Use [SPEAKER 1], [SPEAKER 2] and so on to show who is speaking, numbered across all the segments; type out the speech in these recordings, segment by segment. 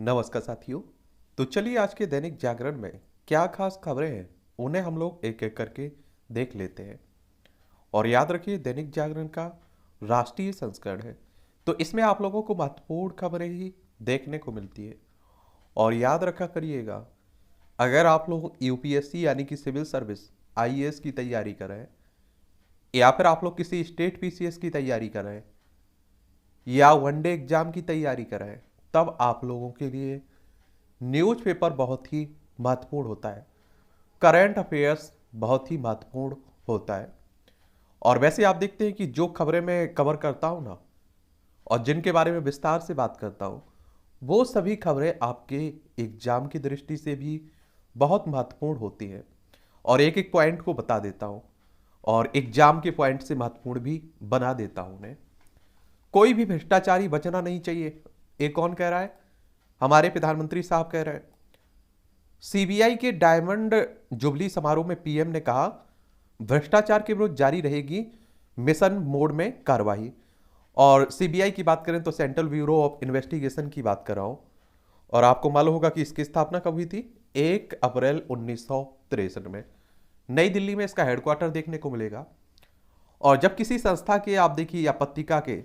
[SPEAKER 1] नमस्कार साथियों। तो चलिए आज के दैनिक जागरण में क्या खास खबरें हैं उन्हें हम लोग एक एक करके देख लेते हैं। और याद रखिए दैनिक जागरण का राष्ट्रीय संस्करण है, तो इसमें आप लोगों को महत्वपूर्ण खबरें ही देखने को मिलती है। और याद रखा करिएगा, अगर आप लोग यूपीएससी यानी कि सिविल सर्विस आईएएस की तैयारी कर रहे हैं, या फिर आप लोग किसी स्टेट पीसीएस की तैयारी कर रहे हैं, या वनडे एग्जाम की तैयारी कर रहे हैं, तब आप लोगों के लिए न्यूज़पेपर बहुत ही महत्वपूर्ण होता है। करंट अफेयर्स बहुत ही महत्वपूर्ण होता है। और वैसे आप देखते हैं कि जो खबरें मैं कवर करता हूं ना, और जिनके बारे में विस्तार से बात करता हूं, वो सभी खबरें आपके एग्जाम की दृष्टि से भी बहुत महत्वपूर्ण होती है। और एक एक पॉइंट को बता देता हूं, और एग्जाम के पॉइंट से महत्वपूर्ण भी बना देता हूं उन्हें। कोई भी भ्रष्टाचारी बचना नहीं चाहिए। ये कौन कह रहा है? हमारे प्रधानमंत्री साहब कह रहे हैं। सीबीआई के डायमंड जुबली समारोह में पीएम ने कहा, भ्रष्टाचार के विरुद्ध जारी रहेगी मिशन मोड में कार्रवाई। और सीबीआई की बात करें तो सेंट्रल ब्यूरो ऑफ इन्वेस्टिगेशन की बात कर रहा हूं। और आपको मालूम होगा कि इसकी स्थापना कब हुई थी? 1 अप्रैल 1963 में। नई दिल्ली में इसका हेडक्वार्टर देखने को मिलेगा। और जब किसी संस्था के आप देखिए या पत्रिका के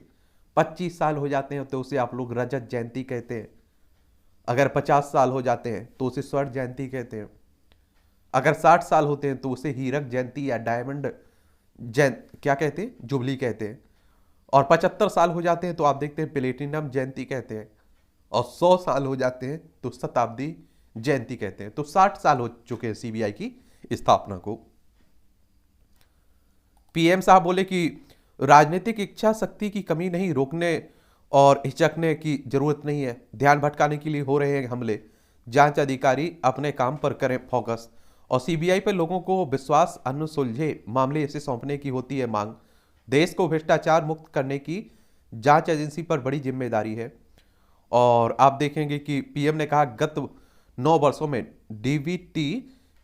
[SPEAKER 1] 25 साल हो जाते हैं तो उसे आप लोग रजत जयंती कहते हैं। अगर 50 साल हो जाते हैं तो उसे स्वर्ण जयंती कहते हैं। अगर 60 साल होते हैं तो उसे हीरक जयंती या डायमंड क्या कहते हैं? जुबली कहते हैं। और 75 साल हो जाते हैं तो आप देखते हैं प्लेटिनम जयंती कहते हैं। और 100 साल हो जाते हैं तो शताब्दी जयंती कहते हैं। तो 60 साल हो चुके हैं सीबीआई की स्थापना को। पीएम साहब बोले कि राजनीतिक इच्छा शक्ति की कमी नहीं, रोकने और हिचकने की जरूरत नहीं है। ध्यान भटकाने के लिए हो रहे हैं हमले, जांच अधिकारी अपने काम पर करें फोकस। और सीबीआई पर लोगों को विश्वास अनसुलझे मामले इसे सौंपने की होती है मांग। देश को भ्रष्टाचार मुक्त करने की जांच एजेंसी पर बड़ी जिम्मेदारी है। और आप देखेंगे कि पीएम ने कहा, गत 9 वर्षों में डीबीटी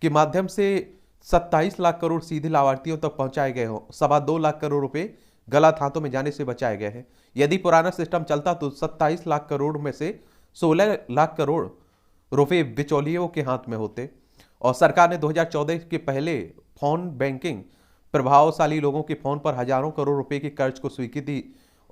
[SPEAKER 1] के माध्यम से 27 लाख करोड़ सीधे लाभार्थियों तक पहुंचाए गए हो। 2.25 लाख करोड़ रुपए गलत हाथों में जाने से बचाए गए हैं। यदि पुराना सिस्टम चलता तो 27 लाख करोड़ में से 16 लाख करोड़ रुपए बिचौलियों के हाथ में होते। और सरकार ने 2014 के पहले फोन बैंकिंग प्रभावशाली लोगों के फोन पर हजारों करोड़ रुपए के कर्ज को स्वीकृति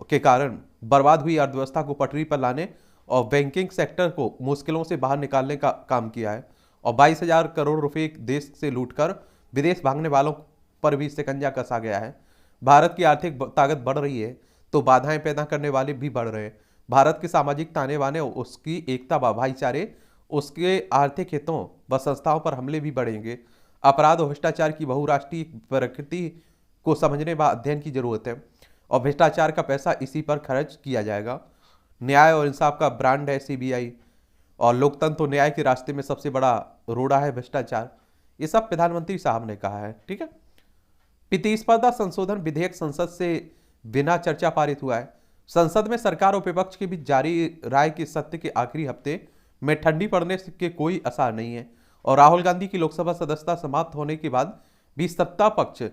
[SPEAKER 1] के कारण बर्बाद हुई अर्थव्यवस्था को पटरी पर लाने और बैंकिंग सेक्टर को मुश्किलों से बाहर निकालने का काम किया है। और 22,000 करोड़ रुपए देश से लूटकर विदेश भागने वालों पर भी शिकंजा कसा गया है। भारत की आर्थिक ताकत बढ़ रही है तो बाधाएं पैदा करने वाले भी बढ़ रहे हैं। भारत के सामाजिक ताने बाने, उसकी एकता व भाईचारे, उसके आर्थिक हितों व संस्थाओं पर हमले भी बढ़ेंगे। अपराध और भ्रष्टाचार की बहुराष्ट्रीय प्रकृति को समझने व अध्ययन की जरूरत है। और भ्रष्टाचार का पैसा इसी पर खर्च किया जाएगा। न्याय और इंसाफ का ब्रांड है सीबीआई। और लोकतंत्र तो न्याय के रास्ते में सबसे बड़ा रोड़ा है भ्रष्टाचार। ये सब प्रधानमंत्री साहब ने कहा है। ठीक है। प्रतिस्पर्धा संशोधन विधेयक संसद से बिना चर्चा पारित हुआ है। संसद में सरकार और विपक्ष के बीच जारी राय के सत्र के आखिरी हफ्ते में ठंडी पड़ने के कोई आसार नहीं है। और राहुल गांधी की लोकसभा सदस्यता समाप्त होने के बाद भी सत्ता पक्ष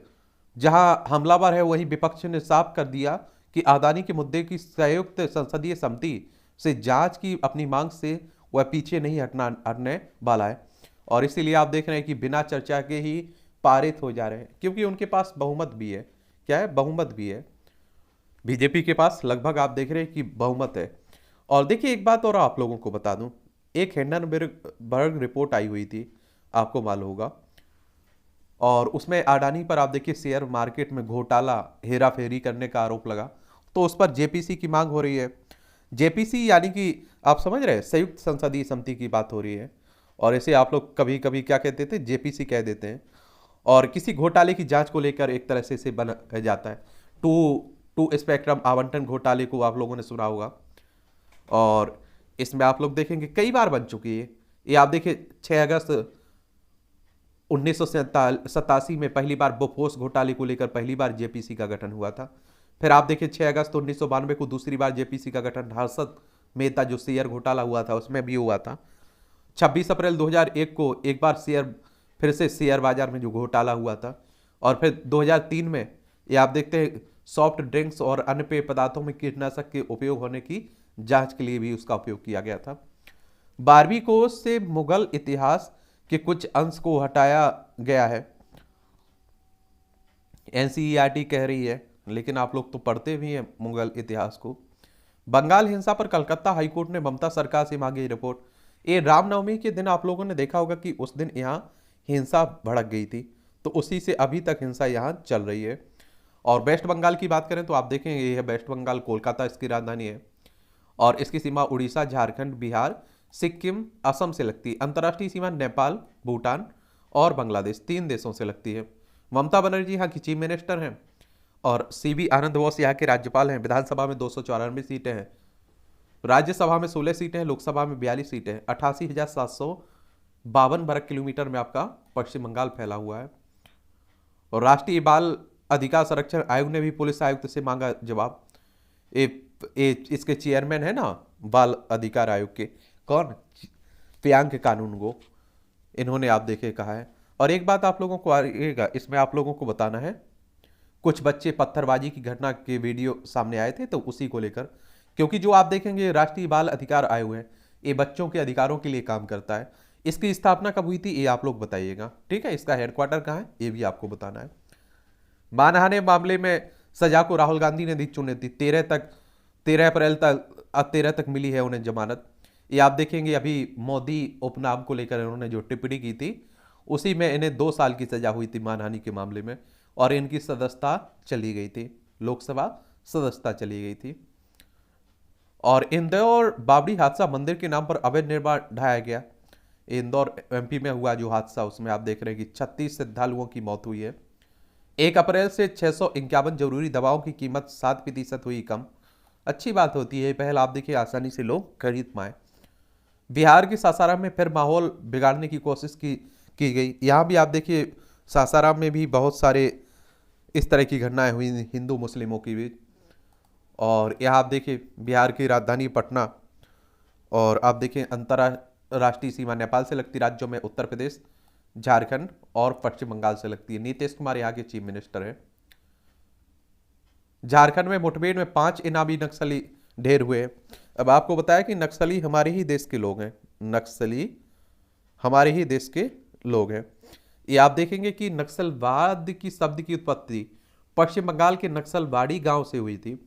[SPEAKER 1] जहां हमलावर है, वहीं विपक्ष ने साफ कर दिया कि अदानी के मुद्दे की संयुक्त संसदीय समिति से जांच की अपनी मांग से वह पीछे नहीं हटने वाला है। और इसीलिए आप देख रहे हैं कि बिना चर्चा के ही पारित हो जा रहे हैं, क्योंकि उनके पास बहुमत भी है। क्या है? बहुमत भी है। बीजेपी के पास लगभग आप देख रहे हैं कि बहुमत है। और देखिए एक बात और आप लोगों को बता दूं, एक हिंडनबर्ग रिपोर्ट आई हुई थी, आपको मालूम होगा। और उसमें अडानी पर आप देखिए शेयर मार्केट में घोटाला, हेरा फेरी करने का आरोप लगा। तो उस पर जेपीसी की मांग हो रही है। जेपीसी यानी कि आप समझ रहे हैं, संयुक्त संसदीय समिति की बात हो रही है। और इसे आप लोग कभी कभी क्या कहते थे? जेपीसी कह देते हैं। और किसी घोटाले की जांच को लेकर एक तरह से इसे बना जाता है। टू टू स्पेक्ट्रम आवंटन घोटाले को आप लोगों ने सुना होगा। और इसमें आप लोग देखेंगे कई बार बन चुकी है। ये आप देखिए 6 अगस्त 1987 में पहली बार बोफोर्स घोटाले को लेकर पहली बार जेपीसी का गठन हुआ था। फिर आप देखिए 6 अगस्त 1992 को दूसरी बार जेपीसी का गठन हर्षद मेहता जो शेयर घोटाला हुआ था उसमें भी हुआ था। 26 अप्रैल 2001 को एक बार फिर से शेयर बाजार में जो घोटाला हुआ था। और फिर 2003 में ये आप देखते हैं सॉफ्ट ड्रिंक्स और अन्य पेय पदार्थों में कीटनाशक के उपयोग होने की जांच के लिए भी उसका उपयोग किया गया था। 12वीं कोष से मुगल इतिहास के कुछ अंश को हटाया गया है, एनसीईआरटी कह रही है, लेकिन आप लोग तो पढ़ते भी हैं मुगल इतिहास को। बंगाल हिंसा पर कलकत्ता हाईकोर्ट ने ममता सरकार से मांगी रिपोर्ट। ये रामनवमी के दिन आप लोगों ने देखा होगा कि उस दिन यहाँ हिंसा भड़क गई थी, तो उसी से अभी तक हिंसा यहाँ चल रही है। और वेस्ट बंगाल की बात करें तो आप देखेंगे ये है वेस्ट बंगाल, कोलकाता इसकी राजधानी है, और इसकी सीमा उड़ीसा, झारखंड, बिहार, सिक्किम, असम से लगती है। अंतर्राष्ट्रीय सीमा नेपाल, भूटान और बांग्लादेश, 3 देशों से लगती है। ममता बनर्जी यहाँ की चीफ मिनिस्टर हैं और सीबी आनंद बोस यहाँ के राज्यपाल हैं। विधानसभा में 294 सीटें हैं, राज्यसभा में 16 सीटें हैं, लोकसभा में 42 सीटें हैं। 88,752 वर्ग किलोमीटर में आपका पश्चिम बंगाल फैला हुआ है। और राष्ट्रीय बाल अधिकार संरक्षण आयोग ने भी पुलिस आयुक्त से मांगा जवाब। इसके चेयरमैन है ना बाल अधिकार आयोग के, कौन, प्रियांक कानूनगो, इन्होंने आप देखे कहा है। और एक बात आप लोगों को आएगा, इसमें आप लोगों को बताना है, कुछ बच्चे पत्थरबाजी की घटना के वीडियो सामने आए थे, तो उसी को लेकर, क्योंकि जो आप देखेंगे राष्ट्रीय बाल अधिकार आयोग है, ये बच्चों के अधिकारों के लिए काम करता है। इसकी स्थापना कब हुई थी ये आप लोग बताइएगा, ठीक है। इसका हेडक्वार्टर कहाँ है ये भी आपको बताना है। मानहानि मामले में सजा को राहुल गांधी ने दी चुनौती। 13 अप्रैल तक 13 तक मिली है उन्हें जमानत। ये आप देखेंगे अभी मोदी उपनाम को लेकर इन्होंने जो टिप्पणी की थी, उसी में इन्हें 2 साल की सजा हुई थी मानहानि के मामले में, और इनकी सदस्यता चली गई थी, लोकसभा सदस्यता चली गई थी। और इंदौर बाबरी हादसा, मंदिर के नाम पर अवैध निर्माण ढाया गया। इंदौर एमपी में हुआ जो हादसा, उसमें आप देख रहे हैं कि 36 श्रद्धालुओं की मौत हुई है। 1 अप्रैल से 651 जरूरी दवाओं की कीमत 7% हुई कम। अच्छी बात होती है, पहल आप देखिए आसानी से लोग खरीद पाए। बिहार के सासाराम में फिर माहौल बिगाड़ने की कोशिश की गई। यहाँ भी आप देखिए सासाराम में भी बहुत सारे इस तरह की घटनाएं हुई हिंदू मुस्लिमों के बीच। और यहाँ आप देखिए बिहार की राजधानी पटना, और आप देखिए अंतर्राष्ट्रीय सीमा नेपाल से लगती राज्यों में उत्तर प्रदेश, झारखंड और पश्चिम बंगाल से लगती है। नीतीश कुमार यहाँ के चीफ मिनिस्टर हैं। झारखंड में मुठभेड़ में 5 इनामी नक्सली ढेर हुए। अब आपको बताया कि नक्सली हमारे ही देश के लोग हैं, नक्सली हमारे ही देश के लोग हैं। ये आप देखेंगे कि नक्सलवाद की शब्द की उत्पत्ति पश्चिम बंगाल के नक्सलवाड़ी गांव से हुई थी।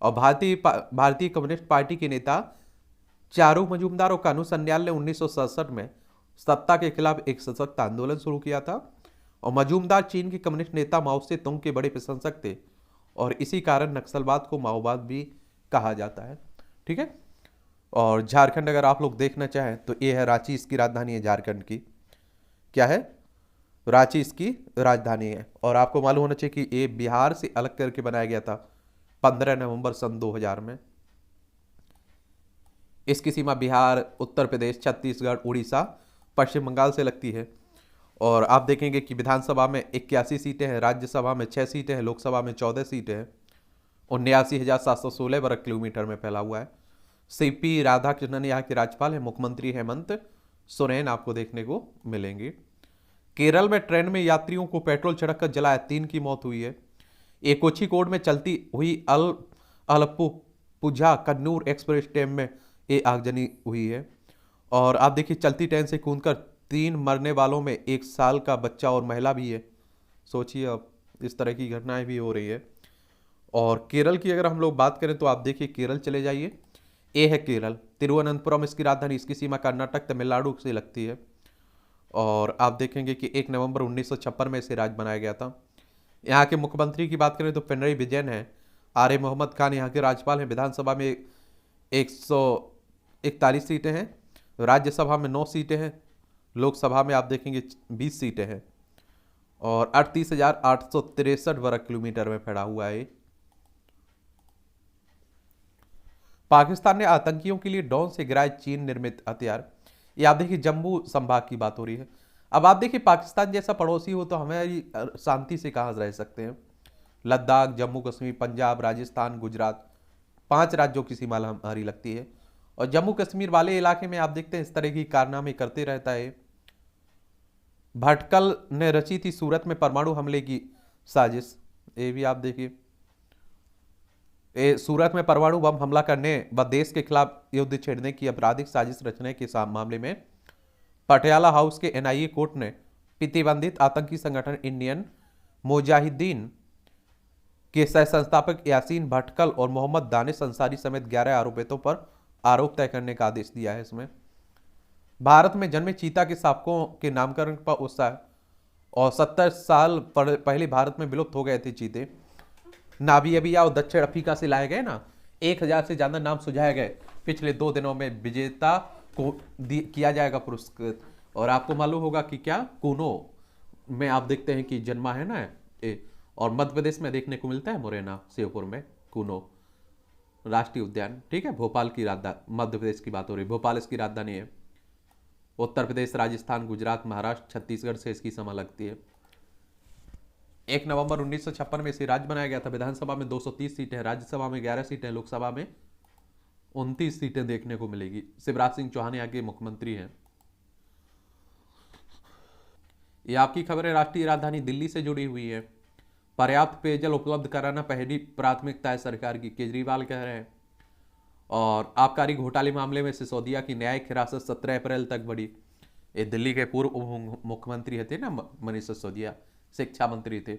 [SPEAKER 1] और भारतीय कम्युनिस्ट पार्टी के नेता चारू मजूमदार और कानू सन्याल ने 1967 में सत्ता के खिलाफ एक सशक्त आंदोलन शुरू किया था। और मजूमदार चीन के कम्युनिस्ट नेता माओ से तुंग के बड़े प्रशंसक थे, और इसी कारण नक्सलवाद को माओवाद भी कहा जाता है, ठीक है। और झारखंड अगर आप लोग देखना चाहें तो ये है रांची, इसकी राजधानी है झारखंड की, क्या है, रांची इसकी राजधानी है। और आपको मालूम होना चाहिए कि ये बिहार से अलग करके बनाया गया था 15 नवंबर सन 2000 में। इसकी सीमा बिहार, उत्तर प्रदेश, छत्तीसगढ़, उड़ीसा, पश्चिम बंगाल से लगती है। और आप देखेंगे कि विधानसभा में 81 सीटें हैं, राज्यसभा में 6 सीटें हैं, लोकसभा में 14 सीटें हैं। 79,716 वर्ग किलोमीटर में फैला हुआ है। सीपी राधाकृष्णन यहाँ के राज्यपाल हैं। मुख्यमंत्री हेमंत सोरेन आपको देखने को मिलेंगे। केरल में ट्रेन में यात्रियों को पेट्रोल छिड़क कर जलाया, 3 की मौत हुई है। एक कोझिकोड में चलती हुई अलपुझा कन्नूर एक्सप्रेस ट्रेन में ये आगजनी हुई है। और आप देखिए चलती ट्रेन से कूदकर 3 मरने वालों में 1 साल का बच्चा और महिला भी है। सोचिए अब इस तरह की घटनाएं भी हो रही है। और केरल की अगर हम लोग बात करें तो आप देखिए केरल चले जाइए, ये है केरल, तिरुवनंतपुरम इसकी राजधानी, इसकी सीमा कर्नाटक तमिलनाडु से लगती है। और आप देखेंगे कि 1 नवंबर 1956 में इसे राज्य बनाया गया था। यहाँ के मुख्यमंत्री की बात करें तो पिनरई विजयन है। आर मोहम्मद खान यहाँ के राज्यपाल हैं। विधानसभा में 141 सीटें हैं, राज्यसभा में 9 सीटें हैं, लोकसभा में आप देखेंगे 20 सीटें हैं। और 38,863 वर्ग किलोमीटर में फैला हुआ है। पाकिस्तान ने आतंकियों के लिए ड्रोन से गिराए चीन निर्मित हथियार। ये आप देखिए जम्मू संभाग की बात हो रही है। अब आप देखिए पाकिस्तान जैसा पड़ोसी हो तो हमारी शांति से कहाँ रह सकते हैं। लद्दाख, जम्मू कश्मीर, पंजाब, राजस्थान, गुजरात, 5 राज्यों की सीमा हमारी लगती है। और जम्मू कश्मीर वाले इलाके में आप देखते हैं इस तरह की कारनामे करते रहता है। भटकल ने रची थी सूरत में परमाणु हमले की साजिश, ये भी आप देखिए सूरत में परमाणु बम हमला करने व देश के खिलाफ युद्ध छेड़ने की आपराधिक साजिश रचने के मामले में पटियाला हाउस के एनआईए कोर्ट ने प्रतिबंधित आतंकी संगठन इंडियन मुजाहिदीन के सह संस्थापक यासीन भटकल और मोहम्मद दानिश अंसारी समेत 11 आरोपितों पर आरोप तय करने का आदेश दिया है। इसमें भारत में जन्मे चीता के शावकों के नामकरण पर उत्साह और 70 साल पहले भारत में विलुप्त हो गए थे चीते। नामीबिया और दक्षिण अफ्रीका से लाए गए ना, 1000 से ज्यादा नाम सुझाए गए। पिछले 2 दिनों में विजेता को किया जाएगा पुरस्कृत। और आपको मालूम होगा कि क्या कूनो में आप देखते हैं कि जन्मा है ना और मध्य प्रदेश में देखने को मिलता है मुरैना श्योपुर में कूनो राष्ट्रीय उद्यान। ठीक है, भोपाल की राजधानी, मध्य प्रदेश की बात हो रही, भोपाल इसकी राजधानी है। उत्तर प्रदेश, राजस्थान, गुजरात, महाराष्ट्र, छत्तीसगढ़ से इसकी सीमा लगती है। 1 नवंबर 1956 में इसे राज्य बनाया गया था। विधानसभा में 230 सीटें हैं, राज्यसभा में 11 सीटें, लोकसभा में 29 सीटें देखने को मिलेगी। शिवराज सिंह चौहान यहाँ के मुख्यमंत्री हैं। ये आपकी खबर है, राष्ट्रीय राजधानी दिल्ली से जुड़ी हुई है। पर्याप्त पेयजल उपलब्ध कराना पहली प्राथमिकता है सरकार की, केजरीवाल कह रहे हैं। और आबकारी घोटाले मामले में सिसोदिया की न्यायिक हिरासत 17 अप्रैल तक बढ़ी। ये दिल्ली के पूर्व मुख्यमंत्री थे ना मनीष सिसोदिया, शिक्षा मंत्री थे।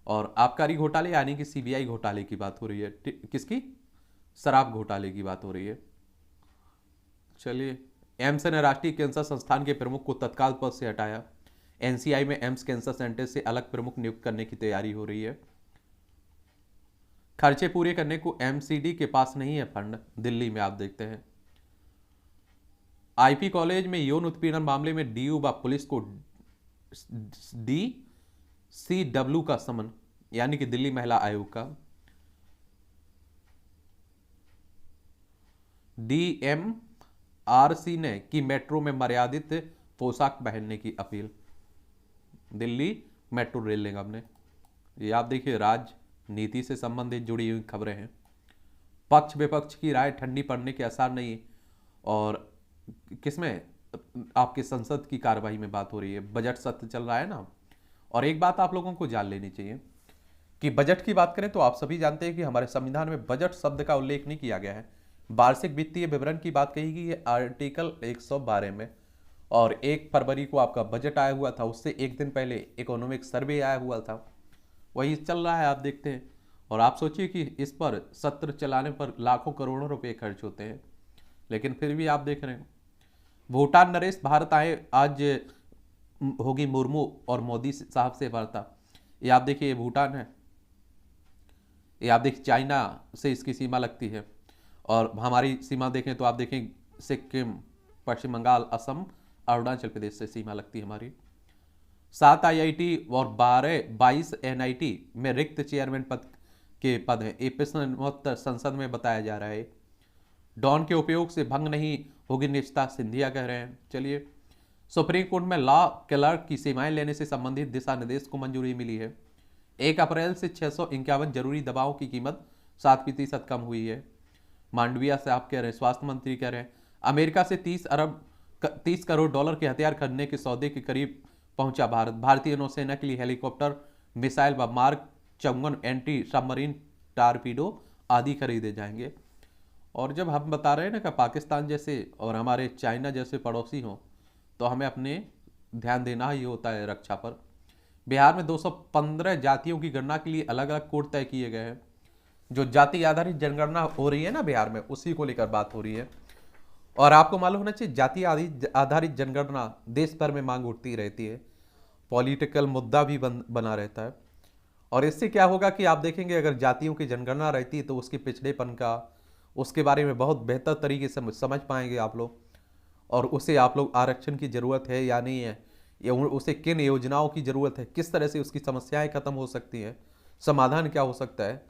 [SPEAKER 1] और आबकारी घोटाले यानी कि सीबीआई घोटाले की बात हो रही है। किसकी? शराब घोटाले की बात हो रही है। चलिए, एम्स ने राष्ट्रीय कैंसर संस्थान के प्रमुख को तत्काल पद से हटाया। एनसीआई में एम्स कैंसर सेंटर से अलग प्रमुख नियुक्त करने की तैयारी हो रही है। खर्चे पूरे करने को एमसीडी के पास नहीं है फंड, दिल्ली में आप देखते हैं। आईपी कॉलेज में यौन उत्पीड़न मामले में डीयू व पुलिस को डीसीडब्ल्यू का समन, यानी कि दिल्ली महिला आयोग का। डीएमआरसी ने की मेट्रो में मर्यादित पोशाक पहनने की अपील। दिल्ली मेट्रो रेल निगम ने। ये आप देखिए, राजनीति से संबंधित जुड़ी हुई खबरें हैं। पक्ष विपक्ष की राय ठंडी पड़ने के आसार नहीं। और किसमें? आपके संसद की कार्यवाही में बात हो रही है, बजट सत्र चल रहा है ना। और एक बात आप लोगों को जान लेनी चाहिए कि बजट की बात करें तो आप सभी जानते हैं कि हमारे संविधान में बजट शब्द का उल्लेख नहीं किया गया है। वार्षिक वित्तीय विवरण की बात कही गई है आर्टिकल 112 में। और 1 फरवरी को आपका बजट आया हुआ था, उससे एक दिन पहले इकोनॉमिक सर्वे आया हुआ था, वही चल रहा है, आप देखते हैं। और आप सोचिए कि इस पर सत्र चलाने पर लाखों करोड़ों रुपए खर्च होते हैं, लेकिन फिर भी आप देख रहे हैं। भूटान नरेश भारत आए, आज होगी मुर्मू और मोदी साहब से वार्ता। ये आप देखिए, ये भूटान है, ये आप देखिए चाइना से इसकी सीमा लगती है। और हमारी सीमा देखें तो आप देखें सिक्किम, पश्चिम बंगाल, असम, अरुणाचल प्रदेश से सीमा लगती है हमारी। 7 आईआईटी और 22 एनआईटी में रिक्त चेयरमैन पद के पद हैं, ये प्रश्नोत्तर संसद में बताया जा रहा है। डॉन के उपयोग से भंग नहीं होगी निजता, सिंधिया कह रहे हैं। चलिए, सुप्रीम कोर्ट में लॉ क्लर्क की सेवाएं लेने से संबंधित दिशा निर्देश को मंजूरी मिली है। 1 अप्रैल से 651 जरूरी दवाओं की कीमत 7% कम हुई है। मांडविया से आप कह रहे हैं, स्वास्थ्य मंत्री कह रहे हैं। अमेरिका से 30 करोड़ डॉलर के हथियार खरीदने के सौदे के करीब पहुंचा भारत। भारतीय नौसेना के लिए हेलीकॉप्टर, मिसाइल व मार्क 54 एंटी सबमरीन टारपीडो आदि खरीदे जाएंगे। और जब हम बता रहे हैं ना कि पाकिस्तान जैसे और हमारे चाइना जैसे पड़ोसी हों, तो हमें अपने ध्यान देना ही होता है रक्षा पर। बिहार में 215 जातियों की गणना के लिए अलग अलग कोड तय किए गए हैं। जो जाति आधारित जनगणना हो रही है ना बिहार में, उसी को लेकर बात हो रही है। और आपको मालूम होना चाहिए, जाति आधारित जनगणना देश भर में मांग उठती रहती है, पॉलिटिकल मुद्दा भी बना रहता है। और इससे क्या होगा कि आप देखेंगे, अगर जातियों की जनगणना रहती है तो उसके पिछड़ेपन का, उसके बारे में बहुत बेहतर तरीके से समझ पाएंगे आप लोग। और उसे आप लोग आरक्षण की ज़रूरत है या नहीं है, या उसे किन योजनाओं की ज़रूरत है, किस तरह से उसकी समस्याएं खत्म हो सकती हैं, समाधान क्या हो सकता है,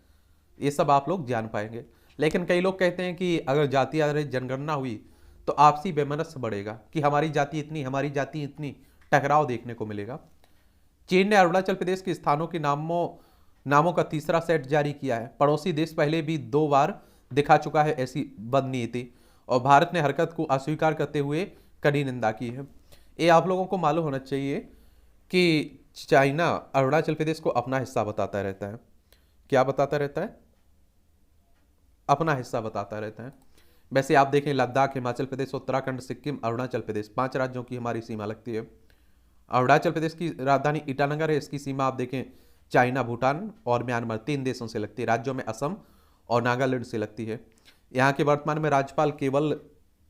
[SPEAKER 1] ये सब आप लोग जान पाएंगे। लेकिन कई लोग कहते हैं कि अगर जाति आधारित जनगणना हुई तो आपसी वैमनस्य बढ़ेगा कि हमारी जाति इतनी, हमारी जाति इतनी, टकराव देखने को मिलेगा। चीन ने अरुणाचल प्रदेश के स्थानों के नामों का तीसरा सेट जारी किया है। पड़ोसी देश पहले भी 2 बार दिखा चुका है ऐसी बदनीति, और भारत ने हरकत को अस्वीकार करते हुए कड़ी निंदा की है। ये आप लोगों को मालूम होना चाहिए कि चाइना अरुणाचल प्रदेश को अपना हिस्सा बताता रहता है। क्या बताता रहता है? अपना हिस्सा बताता रहता है। वैसे आप देखें लद्दाख, हिमाचल प्रदेश, उत्तराखंड, सिक्किम, अरुणाचल प्रदेश, 5 राज्यों की हमारी सीमा लगती है। अरुणाचल प्रदेश की राजधानी ईटानगर है। इसकी सीमा आप देखें चाइना, भूटान और म्यांमार 3 देशों से लगती है। राज्यों में असम और नागालैंड से लगती है। यहाँ के वर्तमान में राज्यपाल केवल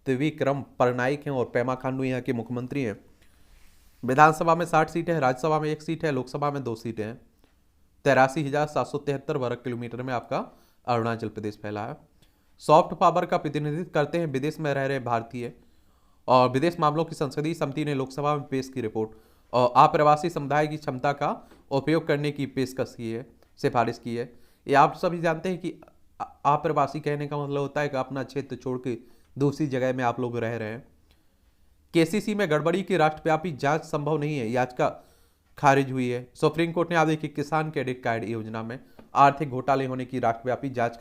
[SPEAKER 1] त्रिविक्रम परनाइक हैं और पेमा खांडू यहाँ के मुख्यमंत्री हैं। विधानसभा में 60 सीटें हैं, राज्यसभा में 1 सीट है, लोकसभा में 2 सीटें हैं। 83,773 वर्ग किलोमीटर में आपका अरुणाचल प्रदेश फैला है। सॉफ्ट पावर का प्रतिनिधित्व करते हैं विदेश में रह रहे भारतीय। और विदेश मामलों की संसदीय समिति ने लोकसभा में पेश की रिपोर्ट और अप्रवासी समुदाय की क्षमता का उपयोग करने की पेशकश की है, सिफारिश की है। ये आप सभी जानते हैं कि अप्रवासी कहने का मतलब होता है कि अपना क्षेत्र छोड़ के दूसरी जगह में आप लोग रह रहे हैं। केसीसी में गड़बड़ी की राष्ट्रव्यापी जांच संभव नहीं है, याचिका खारिज हुई है। सुप्रीम कोर्ट ने आप देखिए किसान क्रेडिट कार्ड योजना में आर्थिक घोटाले होने की राष्ट्रव्यापी जांच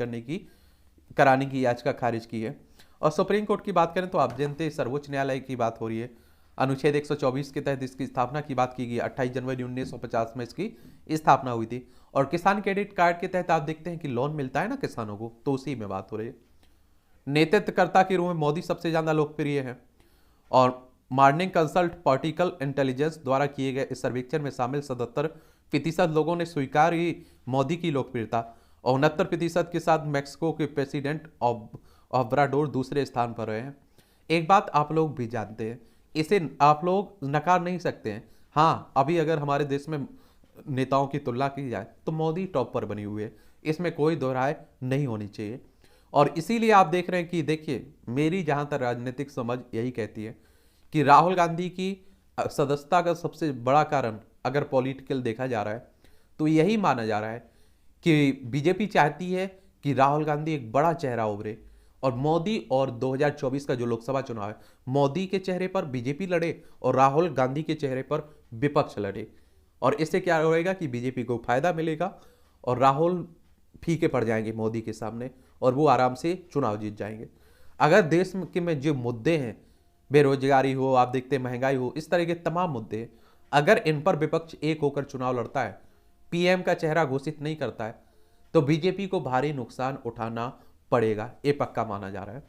[SPEAKER 1] कराने की याचिका खारिज की है। और सुप्रीम कोर्ट की बात करें तो आप जानते हैं सर्वोच्च न्यायालय की बात हो रही है। अनुच्छेद 124 के तहत इसकी स्थापना की बात की गई। 28 जनवरी 1950 में इसकी स्थापना हुई थी। और किसान क्रेडिट कार्ड के तहत आप देखते हैं कि लोन मिलता है ना किसानों को, तो उसी में बात हो रही है। नेतृत्वकर्ता के रूप में मोदी सबसे ज्यादा लोकप्रिय है। और मॉर्निंग कंसल्ट पॉलिटिकल इंटेलिजेंस द्वारा किए गए इस सर्वेक्षण में शामिल 77% लोगों ने स्वीकार की मोदी की लोकप्रियता। और 69% के साथ मैक्सिको के प्रेसिडेंट ऑब्राडोर दूसरे स्थान पर रहे हैं। एक बात आप लोग भी जानते हैं, इसे आप लोग नकार नहीं सकते हैं। हाँ, अभी अगर हमारे देश में नेताओं की तुलना की जाए तो मोदी टॉप पर बनी हुई है, इसमें कोई दोहराए नहीं होनी चाहिए। और इसीलिए आप देख रहे हैं कि देखिए, मेरी जहां तक राजनीतिक समझ यही कहती है कि राहुल गांधी की सदस्यता का सबसे बड़ा कारण अगर पॉलिटिकल देखा जा रहा है तो यही माना जा रहा है कि बीजेपी चाहती है कि राहुल गांधी एक बड़ा चेहरा उभरे और मोदी, और 2024 का जो लोकसभा चुनाव है, मोदी के चेहरे पर बीजेपी लड़े और राहुल गांधी के चेहरे पर विपक्ष लड़े। और इससे क्या होएगा कि बीजेपी को फायदा मिलेगा और राहुल फीके पड़ जाएंगे मोदी के सामने और वो आराम से चुनाव जीत जाएंगे। अगर देश के में जो मुद्दे हैं, बेरोजगारी हो, आप देखते हैं महंगाई हो, इस तरह के तमाम मुद्दे, अगर इन पर विपक्ष एक होकर चुनाव लड़ता है, पीएम का चेहरा घोषित नहीं करता है, तो बीजेपी को भारी नुकसान उठाना पड़ेगा, ये पक्का माना जा रहा है।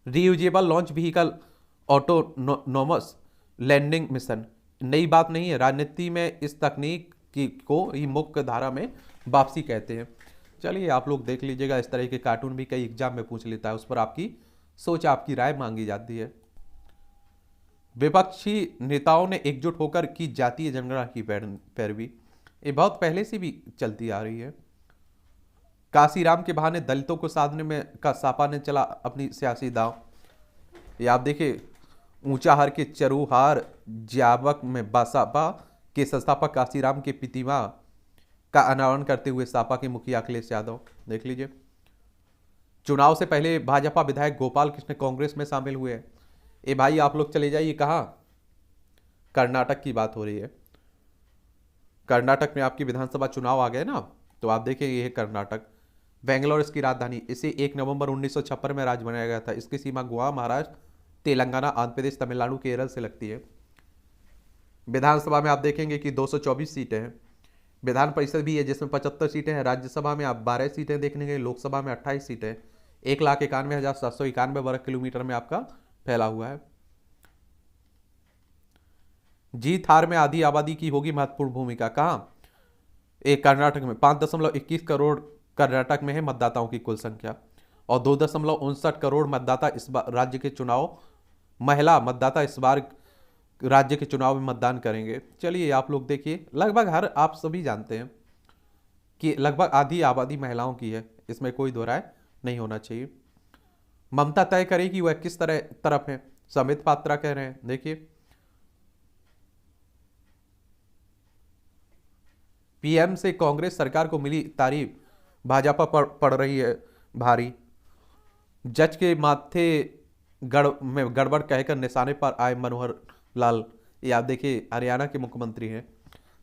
[SPEAKER 1] Reusable launch vehicle autonomous landing mission नई बात नहीं है। राजनीति में इस तकनीक को ही मुख्य धारा में वापसी कहते हैं। चलिए आप लोग देख लीजिएगा, इस तरह के कार्टून भी कई एग्जाम में पूछ लेता है, उस पर आपकी सोच, आपकी राय मांगी जाती है। विपक्षी नेताओं ने एकजुट होकर की जातीय जनगणना की पैरवी, ये बहुत पहले से भी चलती आ रही है। काशीराम के बहाने दलितों को साधने में का सापा ने चला अपनी सियासी दांव। ये आप देखिए, ऊंचाहार के चरूहार ज्यावक में बासापा के संस्थापक काशीराम की प्रतिमा का अनावरण करते हुए सापा के मुखिया अखिलेश यादव, देख लीजिए। चुनाव से पहले भाजपा विधायक गोपाल कृष्ण कांग्रेस में शामिल हुए हैं। ए भाई आप लोग चले जाइए कहाँ, कर्नाटक की बात हो रही है। कर्नाटक में आपकी विधानसभा चुनाव आ गए ना, तो आप देखिए ये है कर्नाटक। बेंगलोर इसकी राजधानी। इसे 1 नवंबर 1956 में राज्य बनाया गया था। इसकी सीमा गोवा, महाराष्ट्र, तेलंगाना, आंध्र प्रदेश, तमिलनाडु, केरल से लगती है। विधानसभा में आप देखेंगे कि 224 सीटें हैं। विधान परिषद भी है जिसमें 75 सीटें हैं। राज्यसभा में आप 12 सीटें देखने गए। लोकसभा में 28 सीटें। 1,91,791 वर्ग किलोमीटर में आपका फैला हुआ है। जीत हार में आधी आबादी की होगी महत्वपूर्ण भूमिका। कहाँ? एक कर्नाटक में 5.21 करोड़ कर्नाटक में है मतदाताओं की कुल संख्या, और 2.59 करोड़ मतदाता इस बार राज्य के चुनाव, महिला मतदाता इस बार राज्य के चुनाव में मतदान करेंगे। चलिए आप लोग देखिए, लगभग आप सभी जानते हैं कि लगभग आधी आबादी महिलाओं की है, इसमें कोई दो राय नहीं होना चाहिए। ममता तय करेगी वह किस तरफ है, संबित पात्रा कह रहे हैं। देखिए, पीएम से कांग्रेस सरकार को मिली तारीफ, भाजपा पर पड़ रही है भारी। जज के माथे में गड़बड़ कहकर निशाने पर आए मनोहर लाल। ये आप देखिए हरियाणा के मुख्यमंत्री हैं।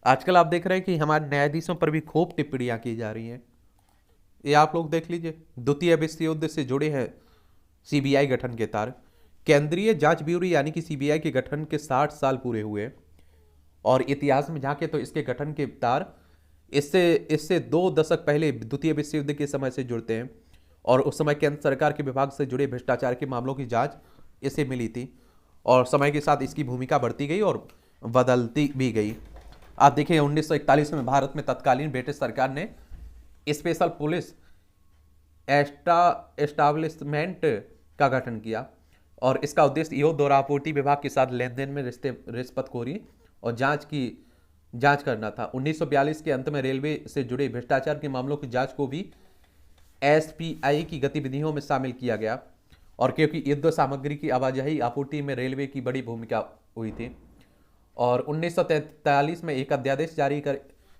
[SPEAKER 1] आजकल आप देख रहे हैं कि हमारे न्यायाधीशों पर भी खूब टिप्पणियां की जा रही हैं। ये आप लोग देख लीजिए। द्वितीय विश्व युद्ध से जुड़े हैं सीबीआई गठन के तार। केंद्रीय जांच ब्यूरो यानी कि सीबीआई के गठन के 60 साल पूरे हुए, और इतिहास में झांके तो इसके गठन के तार इससे 2 दशक पहले द्वितीय विश्व युद्ध के समय से जुड़ते हैं। और उस समय केंद्र सरकार के विभाग से जुड़े भ्रष्टाचार के मामलों की जांच इसे मिली थी और समय के साथ इसकी भूमिका बढ़ती गई और बदलती भी गई। आप देखिए 1941 में भारत में तत्कालीन ब्रिटिश सरकार ने स्पेशल पुलिस एस्टाब्लिशमेंट का गठन किया और इसका उद्देश्य योग द्वारा आपूर्ति विभाग के साथ लेन देन में रिश्वतखोरी और जांच करना था। 1942 के अंत में रेलवे से जुड़े भ्रष्टाचार के मामलों की जांच को भी एसपीआई की गतिविधियों में शामिल किया गया और क्योंकि युद्ध सामग्री की आवाजाही आपूर्ति में रेलवे की बड़ी भूमिका हुई थी और 1943 में एक अध्यादेश जारी कर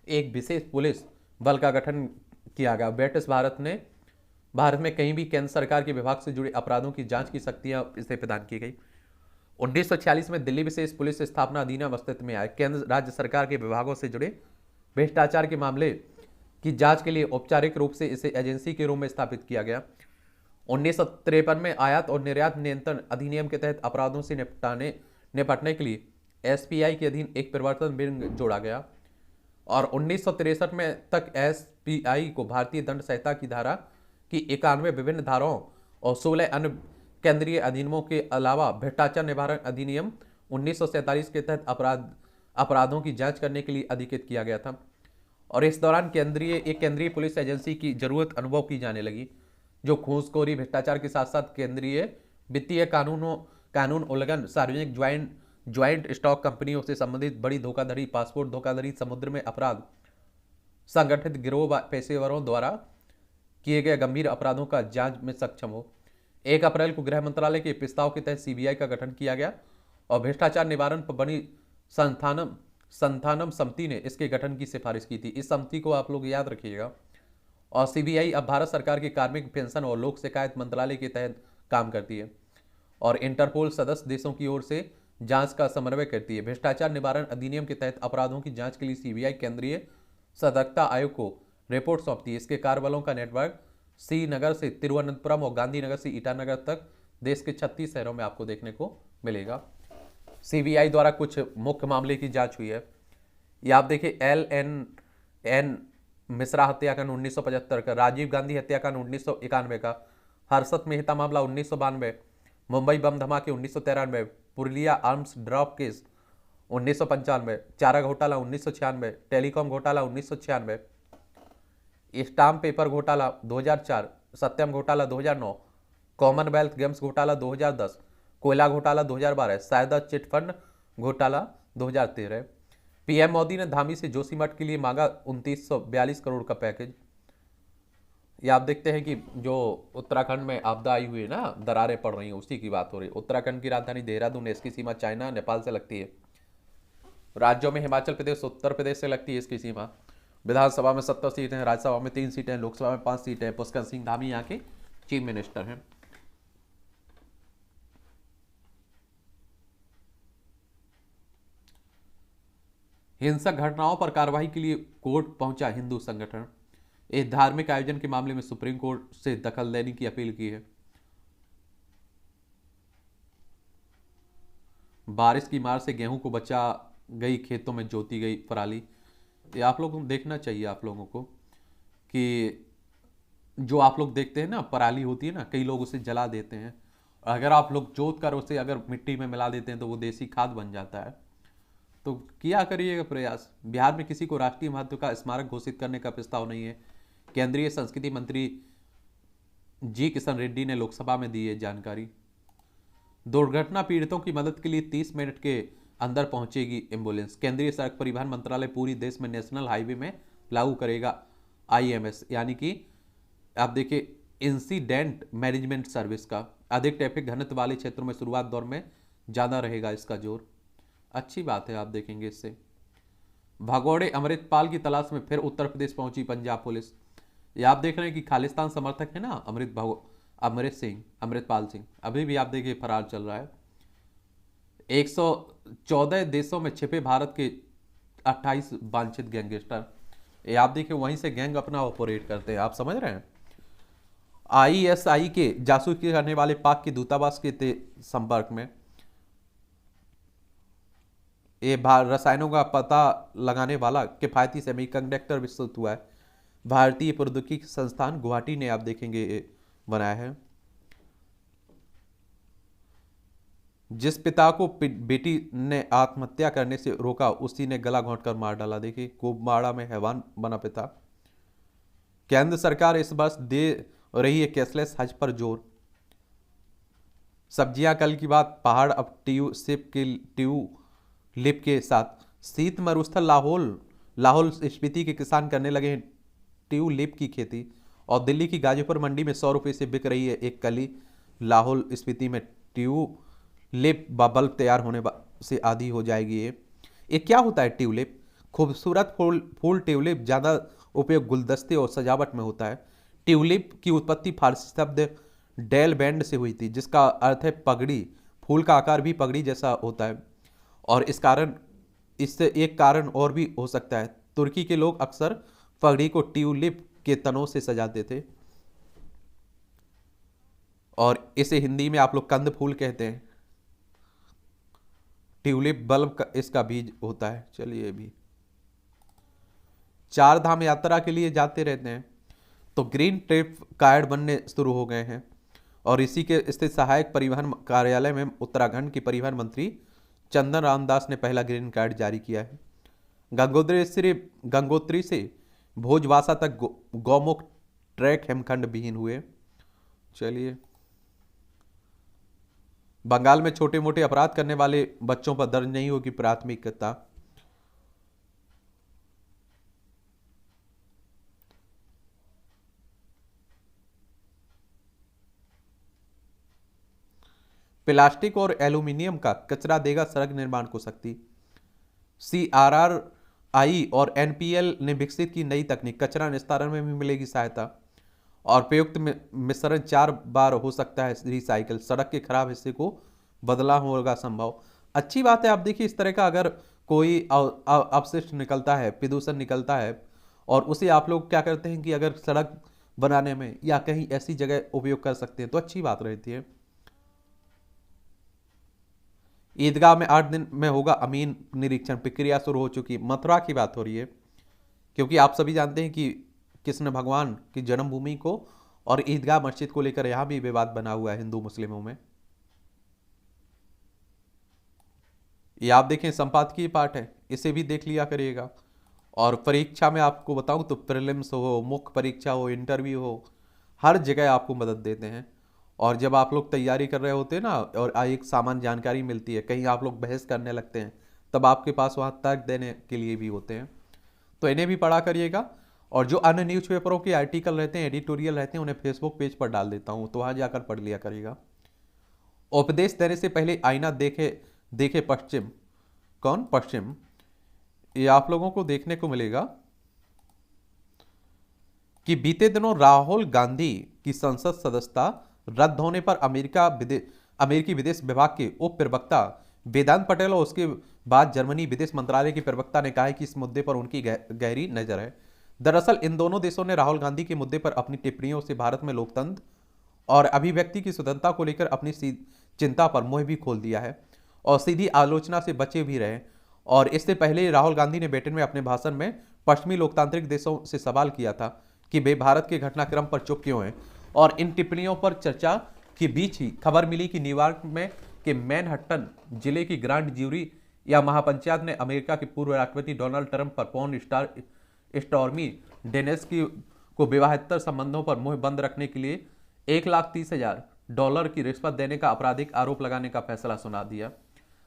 [SPEAKER 1] एक विशेष पुलिस बल का गठन किया गया। ब्रिटिश भारत में कहीं भी केंद्र सरकार के विभाग से जुड़े अपराधों की जांच की शक्तियां इसे प्रदान की गई। 1946 में दिल्ली विशेष पुलिस स्थापना अधिनियम अस्तित्व में आया। केंद्र राज्य सरकार के विभागों से जुड़े भ्रष्टाचार के मामले की जांच के लिए औपचारिक रूप से इसे एजेंसी के रूप में स्थापित किया गया। 1953 में आयात और निर्यात नियंत्रण अधिनियम के तहत अपराधों से निपटने के लिए एसपीआई के अधीन एक प्रवर्तन बिल जोड़ा गया और 1963 में तक एसपीआई को भारतीय दंड संहिता की धारा की 91 विभिन्न धाराओं और 16 अन्य केंद्रीय अधिनियमों के अलावा भ्रष्टाचार निवारण अधिनियम 1947 के तहत अपराधों की जांच करने के लिए अधिकृत किया गया था और इस दौरान केंद्रीय पुलिस एजेंसी की जरूरत अनुभव की जाने लगी जो घूसखोरी भ्रष्टाचार के साथ साथ केंद्रीय वित्तीय कानून उल्लंघन, सार्वजनिक ज्वाइंट स्टॉक कंपनियों से संबंधित बड़ी धोखाधड़ी, पासपोर्ट धोखाधड़ी, समुद्र में अपराध, संगठित गिरोह पेशेवरों द्वारा किए गए गंभीर अपराधों का जांच में सक्षम हो। 1 अप्रैल को गृह मंत्रालय के प्रस्ताव के तहत सीबीआई का गठन किया गया और भ्रष्टाचार निवारण पर बनी संथानम समिति ने इसके गठन की सिफारिश की थी। इस समिति को आप लोग याद रखिएगा। और सीबीआई अब भारत सरकार के कार्मिक, पेंशन और लोक शिकायत मंत्रालय के तहत काम करती है और इंटरपोल सदस्य देशों की ओर से जांच का समन्वय करती है। भ्रष्टाचार निवारण अधिनियम के तहत अपराधों की जांच के लिए सीबीआई केंद्रीय सतर्कता आयोग को रिपोर्ट सौंपती है। इसके कार्यबलों का नेटवर्क श्रीनगर से तिरुवनंतपुरम और गांधीनगर से ईटानगर तक देश के 36 शहरों में आपको देखने को मिलेगा। सीबीआई द्वारा कुछ मुख्य मामले की जांच हुई है। ये आप देखिए LNN मिश्रा हत्याकांड 1975 का, राजीव गांधी हत्याकांड 1991 का, हर्षद मेहता मामला 1992, मुंबई बम धमाके 1993, पुरुलिया आर्म्स ड्रॉप केस 1995, चारा घोटाला 1996, टेलीकॉम घोटाला 1996, स्टाम्प पेपर घोटाला 2004, सत्यम घोटाला 2009, कॉमनवेल्थ गेम्स घोटाला 2010, कोयला घोटाला 2012, सायदा चिटफंड घोटाला 2013। पीएम मोदी ने धामी से जोशीमठ के लिए मांगा 2942 करोड़ का पैकेज। ये आप देखते हैं कि जो उत्तराखंड में आपदा आई हुई है ना, दरारें पड़ रही हैं, उसी की बात हो रही है। उत्तराखंड की राजधानी देहरादून है, इसकी सीमा चाइना नेपाल से लगती है। राज्यों में हिमाचल प्रदेश उत्तर प्रदेश से लगती है इसकी सीमा। विधानसभा में 70 सीटें हैं, राज्यसभा में 3 सीटें हैं, लोकसभा में 5 सीटें हैं। पुष्कर सिंह धामी यहाँ के चीफ मिनिस्टर हैं। हिंसक घटनाओं पर कार्रवाई के लिए कोर्ट पहुंचा हिंदू संगठन। एक धार्मिक आयोजन के मामले में सुप्रीम कोर्ट से दखल देने की अपील की है। बारिश की मार से गेहूं को बचा गई, खेतों में जोती गई पराली। ये आप लोगों को देखना चाहिए, आप लोगों को, कि जो आप लोग देखते हैं ना पराली होती है ना, कई लोग उसे जला देते हैं। अगर आप लोग जोत कर उसे अगर मिट्टी में मिला देते हैं तो वो देसी खाद बन जाता है। तो किया करिएगा प्रयास। बिहार में किसी को राष्ट्रीय महत्व का स्मारक घोषित करने का प्रस्ताव नहीं है। केंद्रीय संस्कृति मंत्री जी किशन रेड्डी ने लोकसभा में दी है जानकारी। दुर्घटना पीड़ितों की मदद के लिए 30 मिनट के अंदर पहुंचेगी एम्बुलेंस। केंद्रीय सड़क परिवहन मंत्रालय पूरी देश में नेशनल हाईवे में लागू करेगा IMS, यानी कि आप देखिए इंसिडेंट मैनेजमेंट सर्विस का। अधिक ट्रैफिक घनत्व वाले क्षेत्रों में शुरुआत दौर में ज़्यादा रहेगा इसका जोर। अच्छी बात है, आप देखेंगे इससे। भगोड़े अमृतपाल की तलाश में फिर उत्तर प्रदेश पहुंची पंजाब पुलिस। ये आप देख रहे हैं कि खालिस्तान समर्थक है ना अमृतपाल सिंह, अभी भी आप देखिए फरार चल रहा है। 114 देशों में छिपे भारत के 28 वांछित गैंगस्टर। ये आप देखिए वहीं से गैंग अपना ऑपरेट करते हैं, आप समझ रहे हैं। ISI के जासूसी करने वाले पाक के दूतावास के संपर्क में। ये रसायनों का पता लगाने वाला किफायती सेमीकंडक्टर विकसित हुआ है। भारतीय प्रौद्योगिकी संस्थान गुवाहाटी ने आप देखेंगे बनाया है। जिस पिता को बेटी ने आत्महत्या करने से रोका, उसी ने गला घोंटकर मार डाला। देखिए, कुपवाड़ा में हैवान बना पिता। केंद्र सरकार इस वर्ष दे रही है कैशलेस हज पर जोर। सब्जियां कल की बात, पहाड़ अब ट्यूलिप के साथ। शीत मरुस्थल लाहौल लाहौल स्पीति के किसान करने लगे हैं ट्यूलिप की खेती। और दिल्ली की गाजीपुर मंडी में 100 रुपये से बिक रही है एक कली। लाहौल स्पीति में ट्यूलिप बल्ब तैयार होने से आधी हो जाएगी। ये क्या होता है ट्यूलिप? खूबसूरत फूल ट्यूलिप ज़्यादा उपयोग गुलदस्ते और सजावट में होता है। ट्यूलिप की उत्पत्ति फारसी शब्द डेल बैंड से हुई थी, जिसका अर्थ है पगड़ी। फूल का आकार भी पगड़ी जैसा होता है। और इससे एक कारण और भी हो सकता है। तुर्की के लोग अक्सर पगड़ी को ट्यूलिप के तनों से सजाते थे, और इसे हिंदी में आप लोग कंद फूल कहते हैं। ट्यूलिप बल्ब का इसका बीज होता है। चलिए, भी 4 धाम यात्रा के लिए जाते रहते हैं तो ग्रीन ट्रिप कार्ड बनने शुरू हो गए हैं। और इसी के स्थित सहायक परिवहन कार्यालय में उत्तराखंड की परिवहन मंत्री चंदन रामदास ने पहला ग्रीन कार्ड जारी किया है। गंगोत्री से भोजवासा तक गौमुख ट्रैक हेमखंड विहीन हुए। चलिए, बंगाल में छोटे मोटे अपराध करने वाले बच्चों पर दर्ज नहीं होगी प्राथमिकता। प्लास्टिक और एल्यूमिनियम का कचरा देगा सड़क निर्माण को शक्ति। CRRI और NPL ने विकसित की नई तकनीक, कचरा निस्तारण में भी मिलेगी सहायता। और प्रयुक्त मिश्रण 4 बार हो सकता है रिसाइकल। सड़क के खराब हिस्से को बदला होगा संभव। अच्छी बात है। आप देखिए, इस तरह का अगर कोई अपशिष्ट निकलता है, प्रदूषण निकलता है, और उसे आप लोग क्या करते हैं कि अगर सड़क बनाने में या कहीं ऐसी जगह उपयोग कर सकते हैं तो अच्छी बात रहती है। ईदगाह में 8 दिन में होगा अमीन निरीक्षण, प्रक्रिया शुरू हो चुकी। मथुरा की बात हो रही है, क्योंकि आप सभी जानते हैं कि कृष्ण भगवान की जन्मभूमि को और ईदगाह मस्जिद को लेकर यहां भी विवाद बना हुआ है हिंदू मुस्लिमों में। ये आप देखें, संपादकीय पाठ है, इसे भी देख लिया करिएगा। और परीक्षा में आपको बताऊं तो प्रीलिम्स हो, मुख्य परीक्षा हो, इंटरव्यू हो, हर जगह आपको मदद देते हैं। और जब आप लोग तैयारी कर रहे होते हैं ना, और एक सामान्य जानकारी मिलती है, कहीं आप लोग बहस करने लगते हैं, तब आपके पास वहाँ तर्क देने के लिए भी होते हैं। तो इन्हें भी पढ़ा करिएगा। और जो अन्य न्यूज़पेपरों के आर्टिकल रहते हैं, एडिटोरियल रहते हैं, उन्हें फेसबुक पेज पर डाल देता हूँ, तो वहाँ जाकर पढ़ लिया करिएगा। उपदेश देने से पहले आईना देखे देखे पश्चिम। कौन पश्चिम? ये आप लोगों को देखने को मिलेगा कि बीते दिनों राहुल गांधी की संसद सदस्यता रद्द होने पर अमेरिकी विदेश विभाग के उप प्रवक्ता वेदांत पटेल और उसके बाद जर्मनी विदेश मंत्रालय के प्रवक्ता ने कहा है कि इस मुद्दे पर उनकी गहरी नजर है। दरअसल इन दोनों देशों ने राहुल गांधी के मुद्दे पर अपनी टिप्पणियों से भारत में लोकतंत्र और अभिव्यक्ति की स्वतंत्रता को लेकर अपनी चिंता पर मुंह भी खोल दिया है, और सीधी आलोचना से बचे भी रहे। और इससे पहले राहुल गांधी ने ब्रिटेन में अपने भाषण में पश्चिमी लोकतांत्रिक देशों से सवाल किया था कि वे भारत के घटनाक्रम पर चुप क्यों हैं। और इन टिप्पणियों पर चर्चा के बीच ही खबर मिली कि न्यूयॉर्क में के मैनहट्टन जिले की ग्रांड ज्यूरी या महापंचायत ने अमेरिका के पूर्व राष्ट्रपति डोनाल्ड ट्रंप पर पॉर्न स्टार स्टॉर्मी डेनेस को विवाहेतर संबंधों पर मुंह बंद रखने के लिए $1,30,000 की रिश्वत देने का आपराधिक आरोप लगाने का फैसला सुना दिया।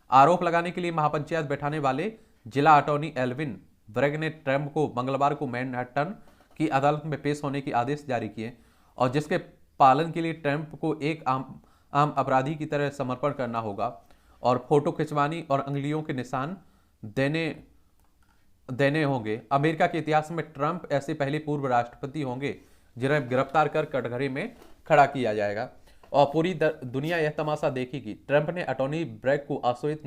[SPEAKER 1] आरोप लगाने के लिए महापंचायत बैठाने वाले जिला अटॉर्नी एल्विन ब्रेग ने ट्रंप को मंगलवार को मैनहट्टन की अदालत में पेश होने के आदेश जारी किए, और जिसके पालन के लिए ट्रंप को एक आम अपराधी की तरह समर्पण करना होगा, और फोटो खिंचवानी और अंगुलियों के निशान देने होंगे। अमेरिका के इतिहास में ट्रंप ऐसे पहले पूर्व राष्ट्रपति होंगे जिन्हें गिरफ्तार कर कटघरे में खड़ा किया जाएगा, और पूरी दुनिया यह तमाशा देखेगी। ट्रंप ने अटॉर्नी ब्रेग को अशोषित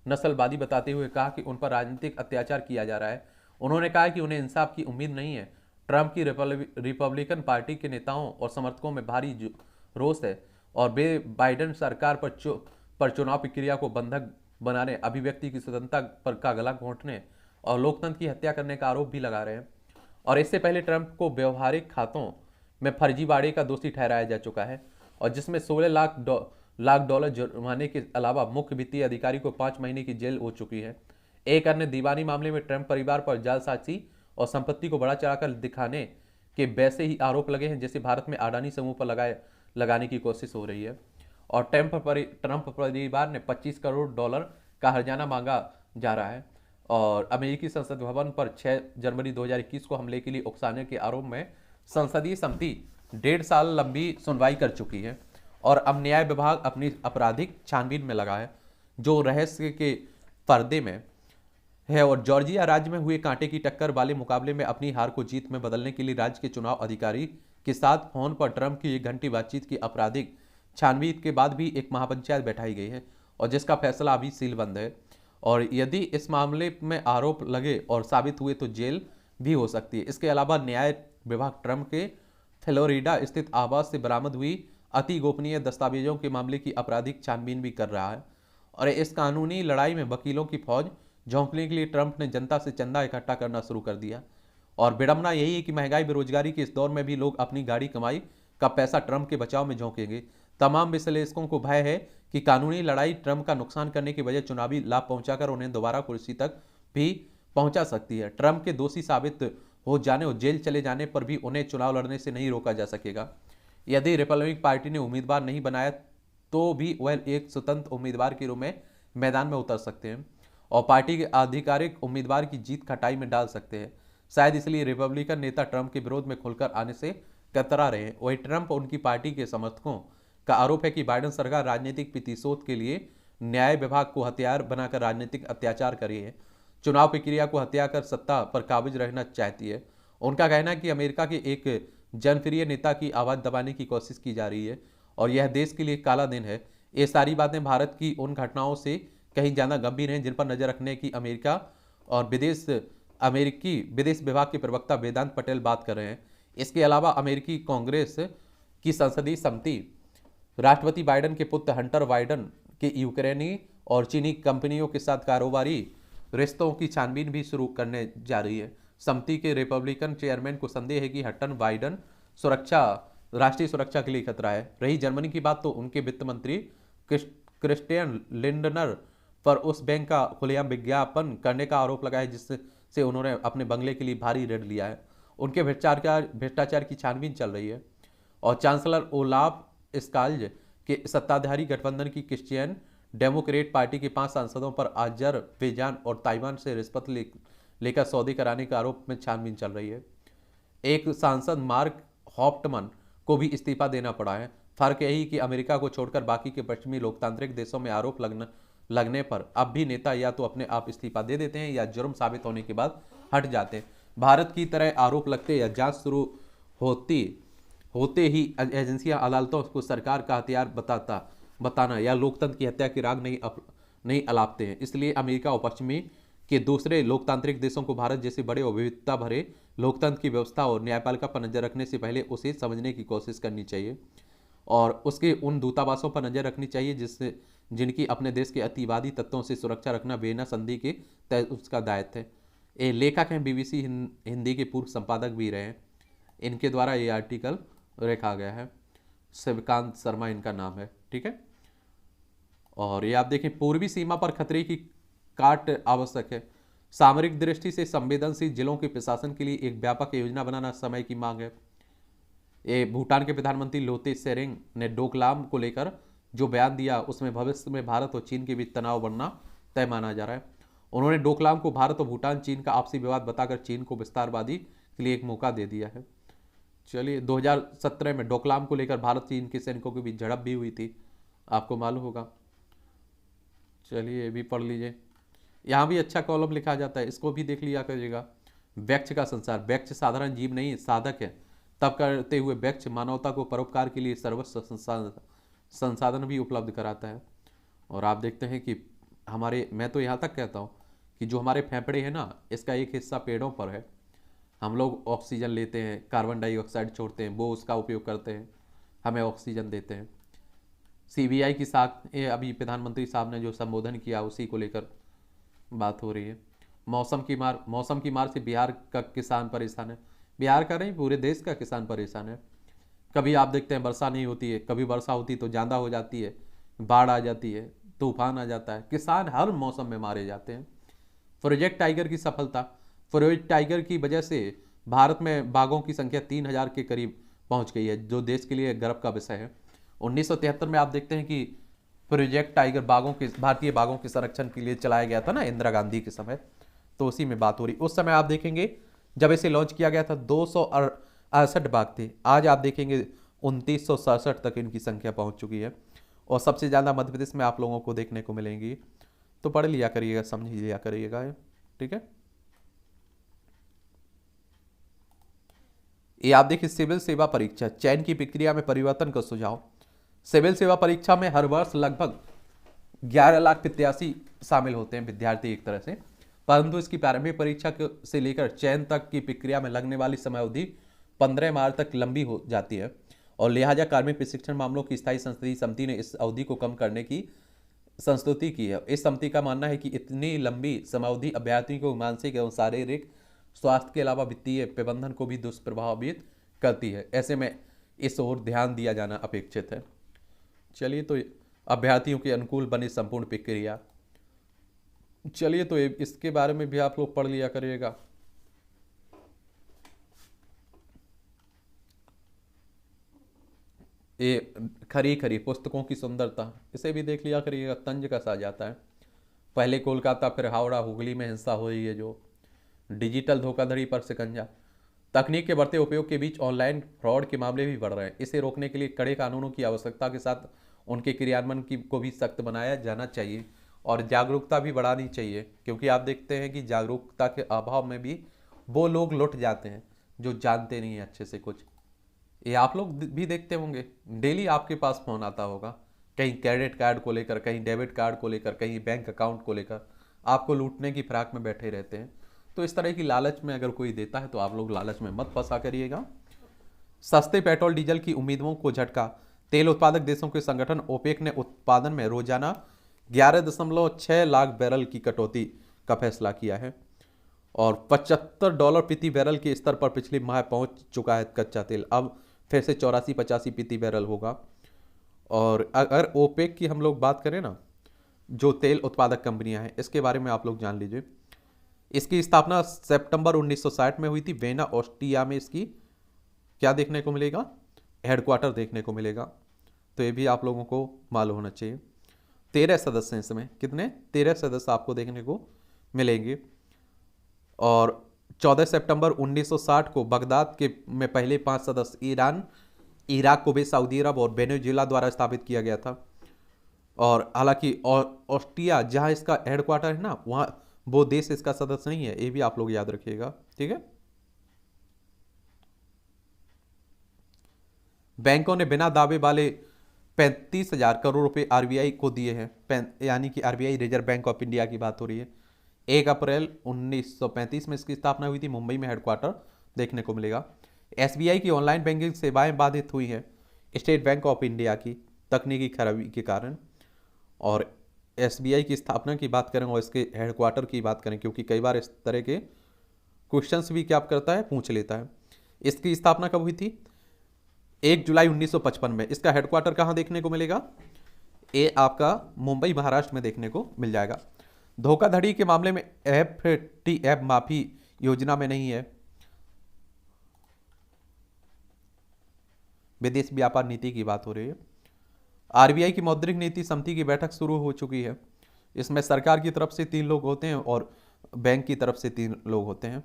[SPEAKER 1] नस्लवादी बताते हुए कहा कि उन पर राजनीतिक अत्याचार किया जा रहा है। उन्होंने कहा कि उन्हें इंसाफ की उम्मीद नहीं है। ट्रंप की रिपब्लिकन पार्टी के नेताओं और समर्थकों में भारी रोष है, और वे बाइडेन सरकार पर चुनाव प्रक्रिया को बंधक बनाने, अभिव्यक्ति की स्वतंत्रता पर का गला घोंटने और लोकतंत्र की हत्या करने का आरोप भी लगा रहे हैं। और इससे पहले ट्रंप को व्यवहारिक खातों में फर्जीवाड़े का दोषी ठहराया जा चुका है और जिसमें 16 लाख डॉलर जुर्माने के अलावा मुख्य वित्तीय अधिकारी को 5 महीने की जेल हो चुकी है। एक अन्य दीवानी मामले में ट्रंप परिवार पर जालसाजी और संपत्ति को बड़ा चढ़ाकर दिखाने के वैसे ही आरोप लगे हैं जैसे भारत में अडानी समूह पर लगाने की कोशिश हो रही है। और ट्रंप परिवार ने 25 करोड़ डॉलर का हर्जाना मांगा जा रहा है और अमेरिकी संसद भवन पर 6 जनवरी 2021 को हमले के लिए उकसाने के आरोप में संसदीय समिति 1.5 साल लंबी सुनवाई कर चुकी है और अब न्याय विभाग अपनी आपराधिक छानबीन में लगा है जो रहस्य के पर्दे में है। और जॉर्जिया राज्य में हुए कांटे की टक्कर वाले मुकाबले में अपनी हार को जीत में बदलने के लिए राज्य के चुनाव अधिकारी के साथ फोन पर ट्रंप की 1 घंटे बातचीत की आपराधिक छानबीन के बाद भी एक महापंचायत बैठाई गई है और जिसका फैसला अभी सीलबंद है। और यदि इस मामले में आरोप लगे और साबित हुए तो जेल भी हो सकती है। इसके अलावा न्याय विभाग ट्रंप के फ्लोरिडा स्थित आवास से बरामद हुई अति गोपनीय दस्तावेजों के मामले की आपराधिक छानबीन भी कर रहा है। और इस कानूनी लड़ाई में वकीलों की फौज झोंकने के लिए ट्रंप ने जनता से चंदा इकट्ठा करना शुरू कर दिया। और विडंबना यही है कि महंगाई बेरोजगारी के इस दौर में भी लोग अपनी गाड़ी कमाई का पैसा ट्रंप के बचाव में झोंकेंगे। तमाम विश्लेषकों को भय है कि कानूनी लड़ाई ट्रंप का नुकसान करने के बजाय चुनावी लाभ पहुंचाकर उन्हें दोबारा कुर्सी तक भी पहुंचा सकती है। ट्रंप के दोषी साबित हो जाने और जेल चले जाने पर भी उन्हें चुनाव लड़ने से नहीं रोका जा सकेगा। यदि रिपब्लिकन पार्टी ने उम्मीदवार नहीं बनाया तो भी वह एक स्वतंत्र उम्मीदवार के रूप में मैदान में उतर सकते हैं और पार्टी के आधिकारिक उम्मीदवार की जीत खटाई में डाल सकते हैं। शायद इसलिए रिपब्लिकन नेता ट्रंप के विरोध में खुलकर आने से कतरा रहे हैं। वही ट्रंप और उनकी पार्टी के समर्थकों का आरोप है कि बाइडेन सरकार राजनीतिक प्रतिशोध के लिए न्याय विभाग को हथियार बनाकर राजनीतिक अत्याचार कर रही है, चुनाव प्रक्रिया को हत्या कर सत्ता पर काबिज रहना चाहती है। उनका कहना है कि अमेरिका के एक जनप्रिय नेता की आवाज दबाने की कोशिश की जा रही है और यह देश के लिए काला दिन है। ये सारी बातें भारत की उन घटनाओं से कहीं ज़्यादा गंभीर हैं जिन पर नजर रखने की अमेरिकी विदेश विभाग के प्रवक्ता वेदांत पटेल बात कर रहे हैं। इसके अलावा अमेरिकी कांग्रेस की संसदीय समिति राष्ट्रपति बाइडेन के पुत्र हंटर बाइडेन के यूक्रेनी और चीनी कंपनियों के साथ कारोबारी रिश्तों की छानबीन भी शुरू करने जा रही है। समिति के रिपब्लिकन चेयरमैन को संदेह है कि हंटर बाइडेन राष्ट्रीय सुरक्षा के लिए खतरा है। रही जर्मनी की बात तो उनके वित्त मंत्री क्रिस्टियन लिंडनर पर उस बैंक का खुलेआम विज्ञापन करने का आरोप लगा है जिससे उन्होंने अपने बंगले के लिए भारी ऋण लिया है। उनके भ्रष्टाचार की छानबीन चल रही है और चांसलर ओलाफ स्काल्ज के सत्ताधारी गठबंधन की क्रिश्चियन डेमोक्रेट पार्टी के 5 सांसदों पर अजरबैजान और ताइवान से रिश्वत लेकर सौदे कराने के आरोप में छानबीन चल रही है। एक सांसद मार्क हॉफ्टमन को भी इस्तीफा देना पड़ा है। फर्क यही कि अमेरिका को छोड़कर बाकी के पश्चिमी लोकतांत्रिक देशों में आरोप लगने पर अब भी नेता या तो अपने आप इस्तीफा दे देते हैं या जुर्म साबित होने के बाद हट जाते हैं। भारत की तरह आरोप लगते या जांच शुरू होते ही एजेंसियां अदालतों को सरकार का हथियार बताना या लोकतंत्र की हत्या की राग नहीं अलापते हैं। इसलिए अमेरिका और पश्चिमी के दूसरे लोकतांत्रिक देशों को भारत जैसे बड़े और विविधता भरे लोकतंत्र की व्यवस्था और न्यायपालिका पर नजर रखने से पहले उसे समझने की कोशिश करनी चाहिए और उसके उन दूतावासों पर नजर रखनी चाहिए जिनकी अपने देश के अतिवादी तत्वों से सुरक्षा रखना वेना संधि के तहत उसका दायित्व है। ये लेखक हैं, बीबीसी हिंदी के पूर्व संपादक भी रहे हैं। इनके द्वारा ये आर्टिकल लिखा गया है। शिवकांत शर्मा इनका नाम है। ठीक है, और ये आप देखें, पूर्वी सीमा पर खतरे की काट आवश्यक है। सामरिक दृष्टि से संवेदनशील जिलों के प्रशासन के लिए एक व्यापक योजना बनाना समय की मांग है। ये भूटान के प्रधानमंत्री लोते शेरिंग ने डोकलाम को लेकर जो बयान दिया उसमें भविष्य में भारत और चीन के बीच तनाव बढ़ना तय माना जा रहा है। उन्होंने डोकलाम को भारत और भूटान चीन का आपसी विवाद बताकर चीन को विस्तारवादी के लिए एक मौका दे दिया है। चलिए, 2017 में डोकलाम को लेकर भारत चीन के सैनिकों के बीच झड़प भी हुई थी, आपको मालूम होगा। चलिए, ये भी पढ़ लीजिए। यहाँ भी अच्छा कॉलम लिखा जाता है, इसको भी देख लिया करिएगा। वृक्ष का संसार। वृक्ष साधारण जीव नहीं, साधक है। तब करते हुए वृक्ष मानवता को परोपकार के लिए सर्वस्व संसाधन भी उपलब्ध कराता है। और आप देखते हैं कि मैं तो यहाँ तक कहता हूँ कि जो हमारे फेफड़े हैं ना, इसका एक हिस्सा पेड़ों पर है। हम लोग ऑक्सीजन लेते हैं, कार्बन डाइऑक्साइड छोड़ते हैं, वो उसका उपयोग करते हैं, हमें ऑक्सीजन देते हैं। सीबीआई की अभी प्रधानमंत्री साहब ने जो संबोधन किया उसी को लेकर बात हो रही है। मौसम की मार से बिहार का किसान परेशान है। बिहार का नहीं, पूरे देश का किसान परेशान है। कभी आप देखते हैं वर्षा नहीं होती है, कभी वर्षा होती तो ज़्यादा हो जाती है, बाढ़ आ जाती है, तूफान आ जाता है, किसान हर मौसम में मारे जाते हैं। प्रोजेक्ट टाइगर की सफलता, प्रोजेक्ट टाइगर की वजह से भारत में बाघों की संख्या 3,000 के करीब पहुंच गई है, जो देश के लिए गर्व का विषय है। 1973 में आप देखते हैं कि प्रोजेक्ट टाइगर बाघों के, भारतीय बाघों के संरक्षण के लिए चलाया गया था ना, इंदिरा गांधी के समय, तो उसी में बात हो रही। उस समय आप देखेंगे जब इसे लॉन्च किया गया था 268 बाघ थे, आज आप देखेंगे 2967 तक इनकी संख्या पहुंच चुकी है, और सबसे ज़्यादा मध्य प्रदेश में आप लोगों को देखने को मिलेंगी। तो पढ़ लिया करिएगा, समझ लिया करिएगा, ठीक है। ये आप देखिए सिविल सेवा परीक्षा, चयन की प्रक्रिया में परिवर्तन का सुझाव। सिविल सेवा परीक्षा में हर वर्ष लगभग 11 लाख प्रत्याशी शामिल होते हैं, विद्यार्थी एक तरह से, परंतु इसकी प्रारंभिक परीक्षा से लेकर चयन तक की प्रक्रिया में लगने वाली समय अवधि 15 मार्च तक लंबी हो जाती है, और लिहाजा कार्मिक प्रशिक्षण मामलों की स्थायी संसदीय समिति ने इस अवधि को कम करने की संस्तुति की है। इस समिति का मानना है कि इतनी लंबी समावधि अभ्यर्थियों को मानसिक एवं शारीरिक स्वास्थ्य के अलावा वित्तीय प्रबंधन को भी दुष्प्रभावित करती है। ऐसे में इस ओर ध्यान दिया जाना अपेक्षित है। चलिए, तो अभ्यर्थियों के अनुकूल बने संपूर्ण प्रक्रिया, चलिए तो इसके बारे में भी आप लोग पढ़ लिया करिएगा। ये खरी खरी पुस्तकों की सुंदरता, इसे भी देख लिया करिएगा, तंज कसा जाता है। पहले कोलकाता फिर हावड़ा हुगली में हिंसा हो रही है, जो डिजिटल धोखाधड़ी पर शिकंजा, तकनीक के बढ़ते उपयोग के बीच ऑनलाइन फ्रॉड के मामले भी बढ़ रहे हैं। इसे रोकने के लिए कड़े कानूनों की आवश्यकता के साथ उनके क्रियान्वयन की को भी सख्त बनाया जाना चाहिए, और जागरूकता भी बढ़ानी चाहिए, क्योंकि आप देखते हैं कि जागरूकता के अभाव में भी वो लोग लुट जाते हैं जो जानते नहीं है अच्छे से कुछ। ये आप लोग भी देखते होंगे, डेली आपके पास फोन आता होगा, कहीं क्रेडिट कार्ड को लेकर, कहीं डेबिट कार्ड को लेकर, कहीं बैंक अकाउंट को लेकर, आपको लूटने की फिराक में बैठे रहते हैं। तो इस तरह की लालच में अगर कोई देता है तो आप लोग लालच में मत फंसा करिएगा। सस्ते पेट्रोल डीजल की उम्मीदों को झटका, तेल उत्पादक देशों के संगठन ओपेक ने उत्पादन में रोजाना 11.6 लाख बैरल की कटौती का फैसला किया है, और $75 प्रति बैरल के स्तर पर पिछले माह पहुंच चुका है कच्चा तेल। अब फिर से 84-85 प्रति बैरल होगा। और अगर ओपेक की हम लोग बात करें ना, जो तेल उत्पादक कंपनियां हैं, इसके बारे में आप लोग जान लीजिए। इसकी स्थापना सितंबर 1960 में हुई थी। वेना ऑस्ट्रिया में इसकी क्या देखने को मिलेगा, हेडक्वार्टर देखने को मिलेगा। तो ये भी आप लोगों को मालूम होना चाहिए। 13 सदस्य हैं इसमें, कितने, 13 सदस्य आपको देखने को मिलेंगे। और 14 सितंबर 1960 को बगदाद के में पहले 5 सदस्य ईरान, इराक, कुवैत, सऊदी अरब और वेनेजुएला द्वारा स्थापित किया गया था। और हालांकि ऑस्ट्रिया जहां इसका हेडक्वार्टर है ना, वहां वो देश इसका सदस्य नहीं है, ये भी आप लोग याद रखिएगा, ठीक है। बैंकों ने बिना दावे वाले 35,000 करोड़ रुपए आरबीआई को दिए हैं, यानी कि RBI reserve bank of India की बात हो रही है। 1 अप्रैल 1935 में इसकी स्थापना हुई थी, मुंबई में हेडक्वार्टर देखने को मिलेगा। एसबीआई की ऑनलाइन बैंकिंग सेवाएं बाधित हुई हैं स्टेट बैंक ऑफ इंडिया की तकनीकी खराबी के कारण। और एसबीआई की स्थापना की बात करें और इसके हेडक्वार्टर की बात करें, क्योंकि कई बार इस तरह के क्वेश्चंस भी क्या करता है, पूछ लेता है। इसकी स्थापना कब हुई थी, 1 जुलाई 1955 में। इसका हेडक्वार्टर कहाँ देखने को मिलेगा, ये आपका मुंबई महाराष्ट्र में देखने को मिल जाएगा। धोखाधड़ी के मामले में एफएटीएफ माफी योजना में नहीं है। विदेश व्यापार नीति की बात हो रही है। आरबीआई की मौद्रिक नीति समिति की बैठक शुरू हो चुकी है। इसमें सरकार की तरफ से 3 लोग होते हैं और बैंक की तरफ से 3 लोग होते हैं।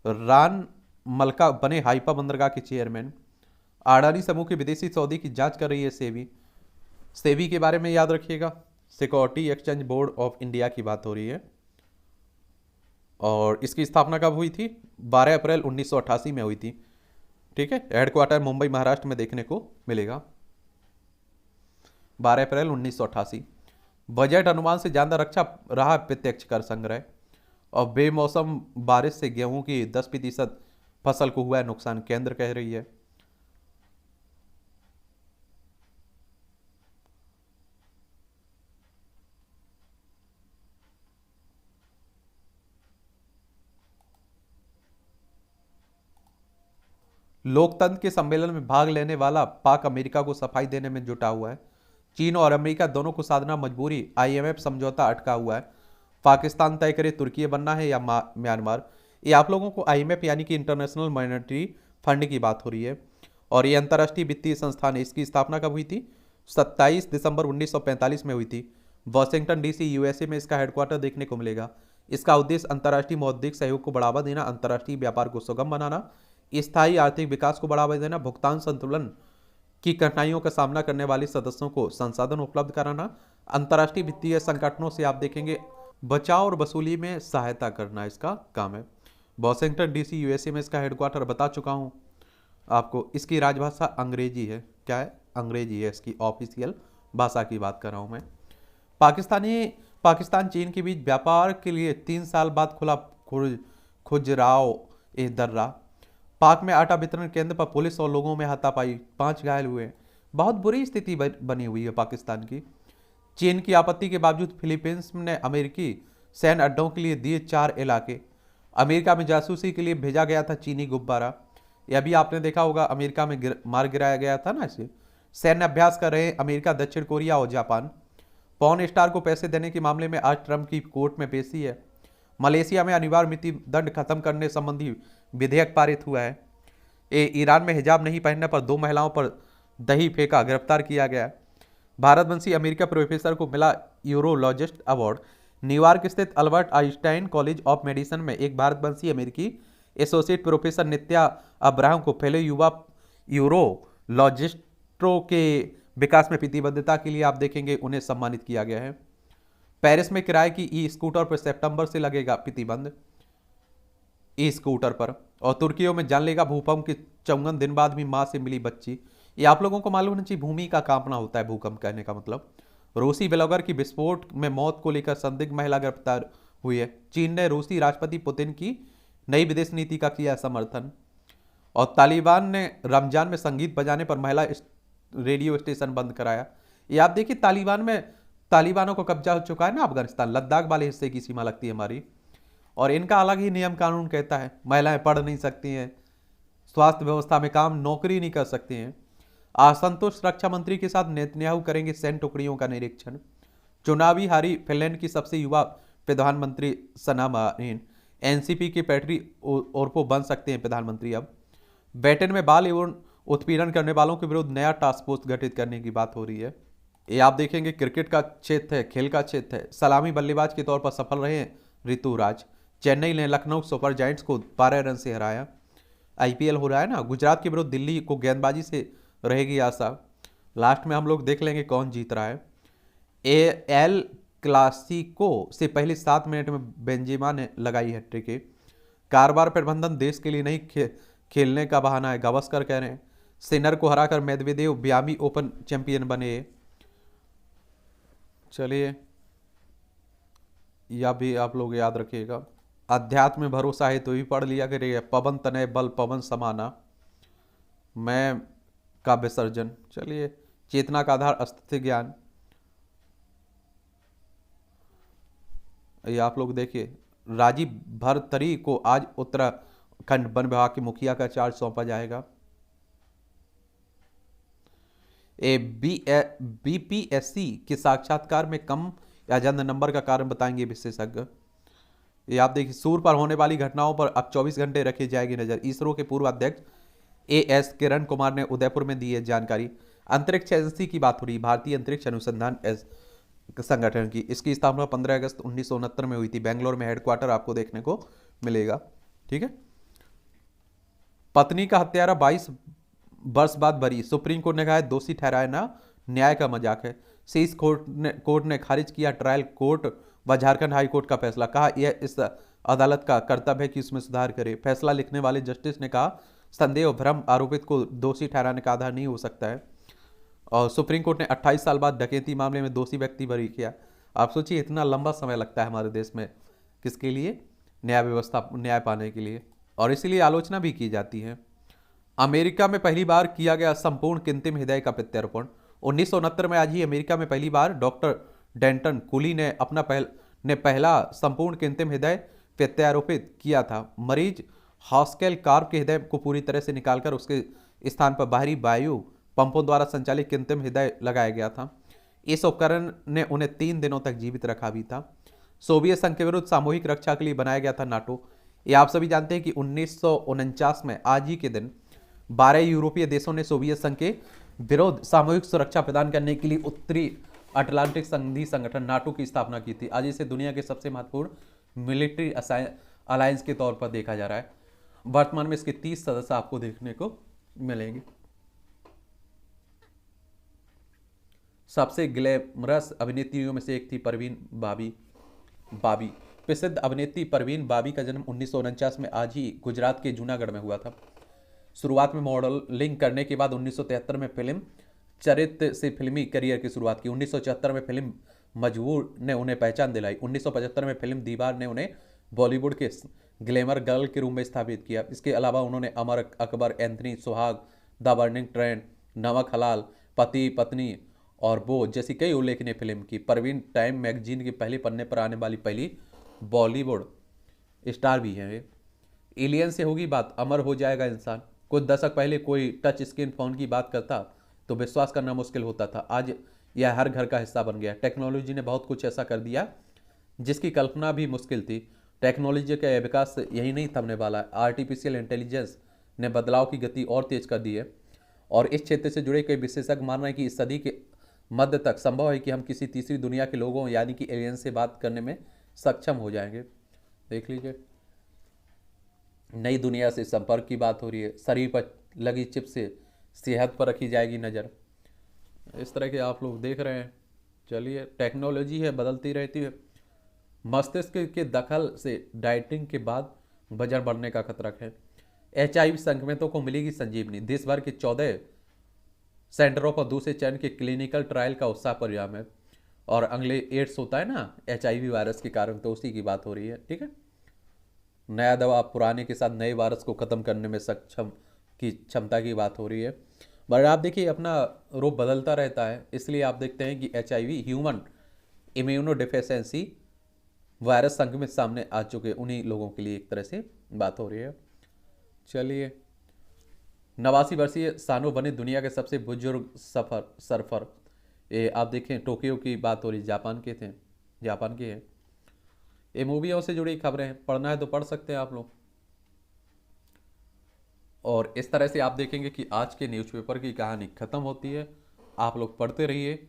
[SPEAKER 1] रान मलका बने हाइपा बंदरगाह के चेयरमैन। अडानी समूह के विदेशी सौदे की जांच कर रही है सेबी। सेबी के बारे में याद रखिएगा, security exchange board of India की बात हो रही है। और इसकी स्थापना कब हुई थी, 12 अप्रैल 1988 में हुई थी, ठीक है। हेडक्वार्टर मुंबई महाराष्ट्र में देखने को मिलेगा, 12 अप्रैल 1988। बजट अनुमान से ज्यादा रक्षा रहा प्रत्यक्ष कर संग्रह। और बेमौसम बारिश से गेहूं की 10% फसल को हुआ है नुकसान, केंद्र कह रही है। लोकतंत्र के सम्मेलन में भाग लेने वाला पाक अमेरिका को सफाई देने में जुटा हुआ है। चीन और अमेरिका दोनों को साधना मजबूरी, आईएमएफ समझौता अटका हुआ है। पाकिस्तान तय करे तुर्की बनना है या म्यांमार। ये आप लोगों को आईएमएफ यानी कि इंटरनेशनल मॉनेटरी फंड की बात हो रही है। और ये अंतर्राष्ट्रीय वित्तीय संस्थान है। इसकी स्थापना कब हुई थी? 27 दिसंबर 1945 में हुई थी। वॉशिंगटन डीसी यूएसए में इसका हेडक्वार्टर देखने को मिलेगा। इसका उद्देश्य अंतर्राष्ट्रीय मौद्रिक सहयोग को बढ़ावा देना, अंतर्राष्ट्रीय व्यापार को सुगम बनाना, स्थायी आर्थिक विकास को बढ़ावा देना, भुगतान संतुलन की कठिनाइयों का सामना करने वाले सदस्यों को संसाधन उपलब्ध कराना, अंतर्राष्ट्रीय वित्तीय संगठनों से आप देखेंगे बचाव और वसूली में सहायता करना इसका काम है। वॉशिंगटन डीसी यूएसए में इसका हेडक्वार्टर बता चुका हूँ आपको। इसकी राजभाषा अंग्रेजी है। क्या है? अंग्रेजी है। इसकी ऑफिशियल भाषा की बात कर रहा हूँ मैं। पाकिस्तान चीन के बीच व्यापार के लिए 3 साल बाद खुला खुजराव ए दर्रा। पाक में आटा वितरण केंद्र पर पुलिस और लोगों में हाथापाई, 5 घायल हुए। बहुत बुरी स्थिति बनी हुई है पाकिस्तान की। चीन की आपत्ति के बावजूद फिलीपींस ने अमेरिकी सैन्य अड्डों के लिए दिए 4 इलाके। अमेरिका में जासूसी के लिए भेजा गया था चीनी गुब्बारा। यह भी आपने देखा होगा, अमेरिका में मार गिराया गया था ना इसे। सैन्य अभ्यास कर रहे अमेरिका, दक्षिण कोरिया और जापान। पॉर्न स्टार को पैसे देने के मामले में आज ट्रंप की कोर्ट में पेशी है। मलेशिया में अनिवार्य मृत्यु दंड खत्म करने संबंधी विधेयक पारित हुआ है। ईरान में हिजाब नहीं पहनने पर 2 महिलाओं पर दही फेंका, गिरफ्तार किया गया। भारतवंशी अमेरिका प्रोफेसर को मिला यूरोलॉजिस्ट अवार्ड। न्यूयॉर्क स्थित Albert Einstein college of medicine में एक भारतवंशी अमेरिकी एसोसिएट प्रोफेसर नित्या अब्राहम को पहले युवा यूरोलॉजिस्टों के विकास में प्रतिबद्धता के लिए आप देखेंगे उन्हें सम्मानित किया गया है। पेरिस में किराए की ई स्कूटर पर सितंबर से लगेगा प्रतिबंध, ई स्कूटर पर। और तुर्कियों में जानलेवा भूकंप के 54 दिन बाद भी मां से मिली बच्ची। ये आप लोगों को मालूम होना चाहिए, भूमि का कांपना होता है भूकंप कहने का मतलब। रूसी ब्लॉगर की विस्फोट में मौत को लेकर संदिग्ध महिला गिरफ्तार हुई है। चीन ने रूसी राष्ट्रपति पुतिन की नई विदेश नीति का किया समर्थन। और तालिबान ने रमजान में संगीत बजाने पर महिला रेडियो स्टेशन बंद कराया। ये आप देखिए, तालिबानों को कब्जा हो चुका है ना अफगानिस्तान, लद्दाख वाले हिस्से की सीमा लगती है हमारी। और इनका अलग ही नियम कानून कहता है, महिलाएं पढ़ नहीं सकती हैं, स्वास्थ्य व्यवस्था में काम, नौकरी नहीं कर सकती हैं। असंतुष्ट रक्षा मंत्री के साथ नेतन्याहू करेंगे सैन्य टुकड़ियों का निरीक्षण। चुनावी हारी फिनलैंड की सबसे युवा प्रधानमंत्री सना मारिन। एनसीपी के पैट्री ओरपो बन सकते हैं प्रधानमंत्री अब। ब्रिटेन में बाल एवं उत्पीड़न करने वालों के विरुद्ध नया टास्क फोर्स गठित करने की बात हो रही है। ये आप देखेंगे क्रिकेट का क्षेत्र है, खेल का क्षेत्र है। सलामी बल्लेबाज के तौर पर सफल रहे हैं ऋतुराज। चेन्नई ने लखनऊ सुपर जायंट्स को 12 रन से हराया। आईपीएल हो रहा है ना, गुजरात के विरुद्ध दिल्ली को गेंदबाजी से रहेगी आशा। लास्ट में हम लोग देख लेंगे कौन जीत रहा है। एल क्लासिको से पहले 7 मिनट में बेंजेमा ने लगाई हैट्रिक। कारोबार प्रबंधन देश के लिए नहीं खेलने का बहाना है, गावस्कर कह रहे हैं। सिनर को हराकर मेदवेदेव मियामी ओपन चैंपियन बने। चलिए, यह भी आप लोग याद रखिएगा। अध्यात्म में भरोसा है तो भी पढ़ लिया करिए। पवन तनय बल पवन समाना, मैं का विसर्जन। चलिए, चेतना का आधार अस्तित्व ज्ञान, ये आप लोग देखिए। राजीव भरतरी को आज उत्तराखंड वन विभाग के मुखिया का चार्ज सौंपा जाएगा। बीपीएससी के साक्षात्कार में कम या ज्यादा नंबर का कारण बताएंगे विशेषज्ञ। ये आप देखिए, सूर्य पर होने वाली घटनाओं पर अब 24 घंटे रखी जाएगी नजर। इसरो के पूर्व अध्यक्ष एएस किरण कुमार ने उदयपुर में दी है जानकारी। अंतरिक्ष एजेंसी की बात हो रही, भारतीय अंतरिक्ष अनुसंधान संगठन की। इसकी स्थापना 15 अगस्त 1969 में हुई थी। बेंगलोर में हेडक्वार्टर आपको देखने को मिलेगा। ठीक है। पत्नी का हत्यारा 22 वर्ष बाद बरी, सुप्रीम कोर्ट ने कहा है दोषी ठहराना न्याय का मजाक है। शीर्ष कोर्ट ने खारिज किया ट्रायल कोर्ट व झारखंड हाई कोर्ट का फैसला। कहा यह इस अदालत का कर्तव्य है कि उसमें सुधार करे। फैसला लिखने वाले जस्टिस ने कहा संदेह और भ्रम आरोपित को दोषी ठहराने का आधार नहीं हो सकता है। और सुप्रीम कोर्ट ने 28 साल बाद डकैती मामले में दोषी व्यक्ति बरी किया। आप सोचिए, इतना लंबा समय लगता है हमारे देश में किसके लिए? न्याय व्यवस्था, न्याय पाने के लिए। और इसीलिए आलोचना भी की जाती है। अमेरिका में पहली बार किया गया संपूर्ण कृत्रिम हृदय का प्रत्यारोपण। 1969 में आज ही अमेरिका में पहली बार डॉक्टर डेंटन कूली ने पहला संपूर्ण कृत्रिम हृदय प्रत्यारोपित किया था। मरीज हॉस्केल कार्प के हृदय को पूरी तरह से निकालकर उसके स्थान पर बाहरी वायु पंपों द्वारा संचालित कृत्रिम हृदय लगाया गया था। इस उपकरण ने उन्हें 3 दिनों तक जीवित रखा भी था। सोवियत संघ के विरुद्ध सामूहिक रक्षा के लिए बनाया गया था नाटो। ये आप सभी जानते हैं कि 1949 में आज ही के दिन 12 यूरोपीय देशों ने सोवियत संघ के विरुद्ध सामूहिक सुरक्षा प्रदान करने के लिए उत्तरी अटलांटिक संधि संगठन नाटो की स्थापना की थी। आज इसे दुनिया के सबसे महत्वपूर्ण मिलिट्री अलायंस के तौर पर देखा जा रहा है। वर्तमान में इसके 30 सदस्य आपको देखने को मिलेंगे। सबसे ग्लैमरस अभिनेत्रियों में से एक थी परवीन बाबी। प्रसिद्ध अभिनेत्री परवीन बाबी का जन्म 1949 में आज ही गुजरात के जूनागढ़ में हुआ था। शुरुआत में मॉडलिंग करने के बाद 1973 में फिल्म चरित्र से फिल्मी करियर की शुरुआत की। 1974 में फिल्म मजबूर ने उन्हें पहचान दिलाई। 1975 में फिल्म दीवार ने उन्हें बॉलीवुड के ग्लैमर गर्ल के रूप में स्थापित किया। इसके अलावा उन्होंने अमर अकबर, एंथनी, सुहाग, द बर्निंग ट्रेन, नमक हलाल, पति पत्नी और वो जैसी कई उल्लेखनीय फिल्म की। परवीन टाइम मैगजीन के पहले पन्ने पर आने वाली पहली बॉलीवुड स्टार भी है। एलियन से होगी बात, अमर हो जाएगा इंसान। कुछ दशक पहले कोई टच स्क्रीन फोन की बात करता तो विश्वास करना मुश्किल होता था। आज यह हर घर का हिस्सा बन गया। टेक्नोलॉजी ने बहुत कुछ ऐसा कर दिया जिसकी कल्पना भी मुश्किल थी। टेक्नोलॉजी का विकास यही नहीं थमने वाला है। आर्टिफिशियल इंटेलिजेंस ने बदलाव की गति और तेज कर दी है और इस क्षेत्र से जुड़े कई विशेषज्ञ मान रहे हैं कि इस सदी के मध्य तक संभव है कि हम किसी तीसरी दुनिया के लोगों यानी कि एलियन से बात करने में सक्षम हो जाएंगे। देख लीजिए, नई दुनिया से संपर्क की बात हो रही है। शरीर पर लगी चिप से सेहत पर रखी जाएगी नज़र। इस तरह के आप लोग देख रहे हैं। चलिए, टेक्नोलॉजी है, बदलती रहती है। मस्तिष्क के दखल से डाइटिंग के बाद वजन बढ़ने का खतरा है। HIV संक्रमितों को मिलेगी संजीवनी। देश भर के 14 सेंटरों पर दूसरे चरण के क्लिनिकल ट्रायल का उत्साह परिणाम है। और अगले एड्स होता है ना HIV वायरस के कारण, तो उसी की बात हो रही है। ठीक है, नया दवा पुराने के साथ नए वायरस को खत्म करने में सक्षम की क्षमता की बात हो रही है। पर आप देखिए, अपना रूप बदलता रहता है। इसलिए आप देखते हैं कि HIV ह्यूमन इम्यूनोडेफिशिएंसी वायरस संक्रमित सामने आ चुके उन्हीं लोगों के लिए एक तरह से बात हो रही है। चलिए, 89 वर्षीय सानो बने दुनिया के सबसे बुजुर्ग सर्फर। ये आप देखें, टोक्यो की बात हो रही, जापान के हैं। ये मूवियों से जुड़ी खबरें हैं, पढ़ना है तो पढ़ सकते हैं आप लोग। और इस तरह से आप देखेंगे कि आज के न्यूज़पेपर की कहानी खत्म होती है। आप लोग पढ़ते रहिए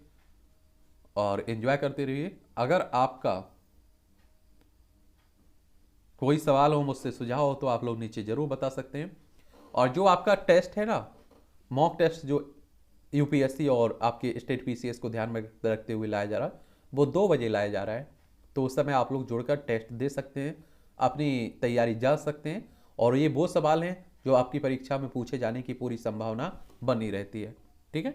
[SPEAKER 1] और एंजॉय करते रहिए। अगर आपका कोई सवाल हो, मुझसे सुझाव हो, तो आप लोग नीचे जरूर बता सकते हैं। और जो आपका टेस्ट है ना, मॉक टेस्ट जो UPSC और आपके स्टेट PCS को ध्यान में रखते हुए लाया जा रहा है, वो 2 बजे लाया जा रहा है। तो उस समय आप लोग जुड़कर टेस्ट दे सकते हैं, अपनी तैयारी जांच सकते हैं। और ये वो सवाल हैं जो आपकी परीक्षा में पूछे जाने की पूरी संभावना बनी रहती है। ठीक है।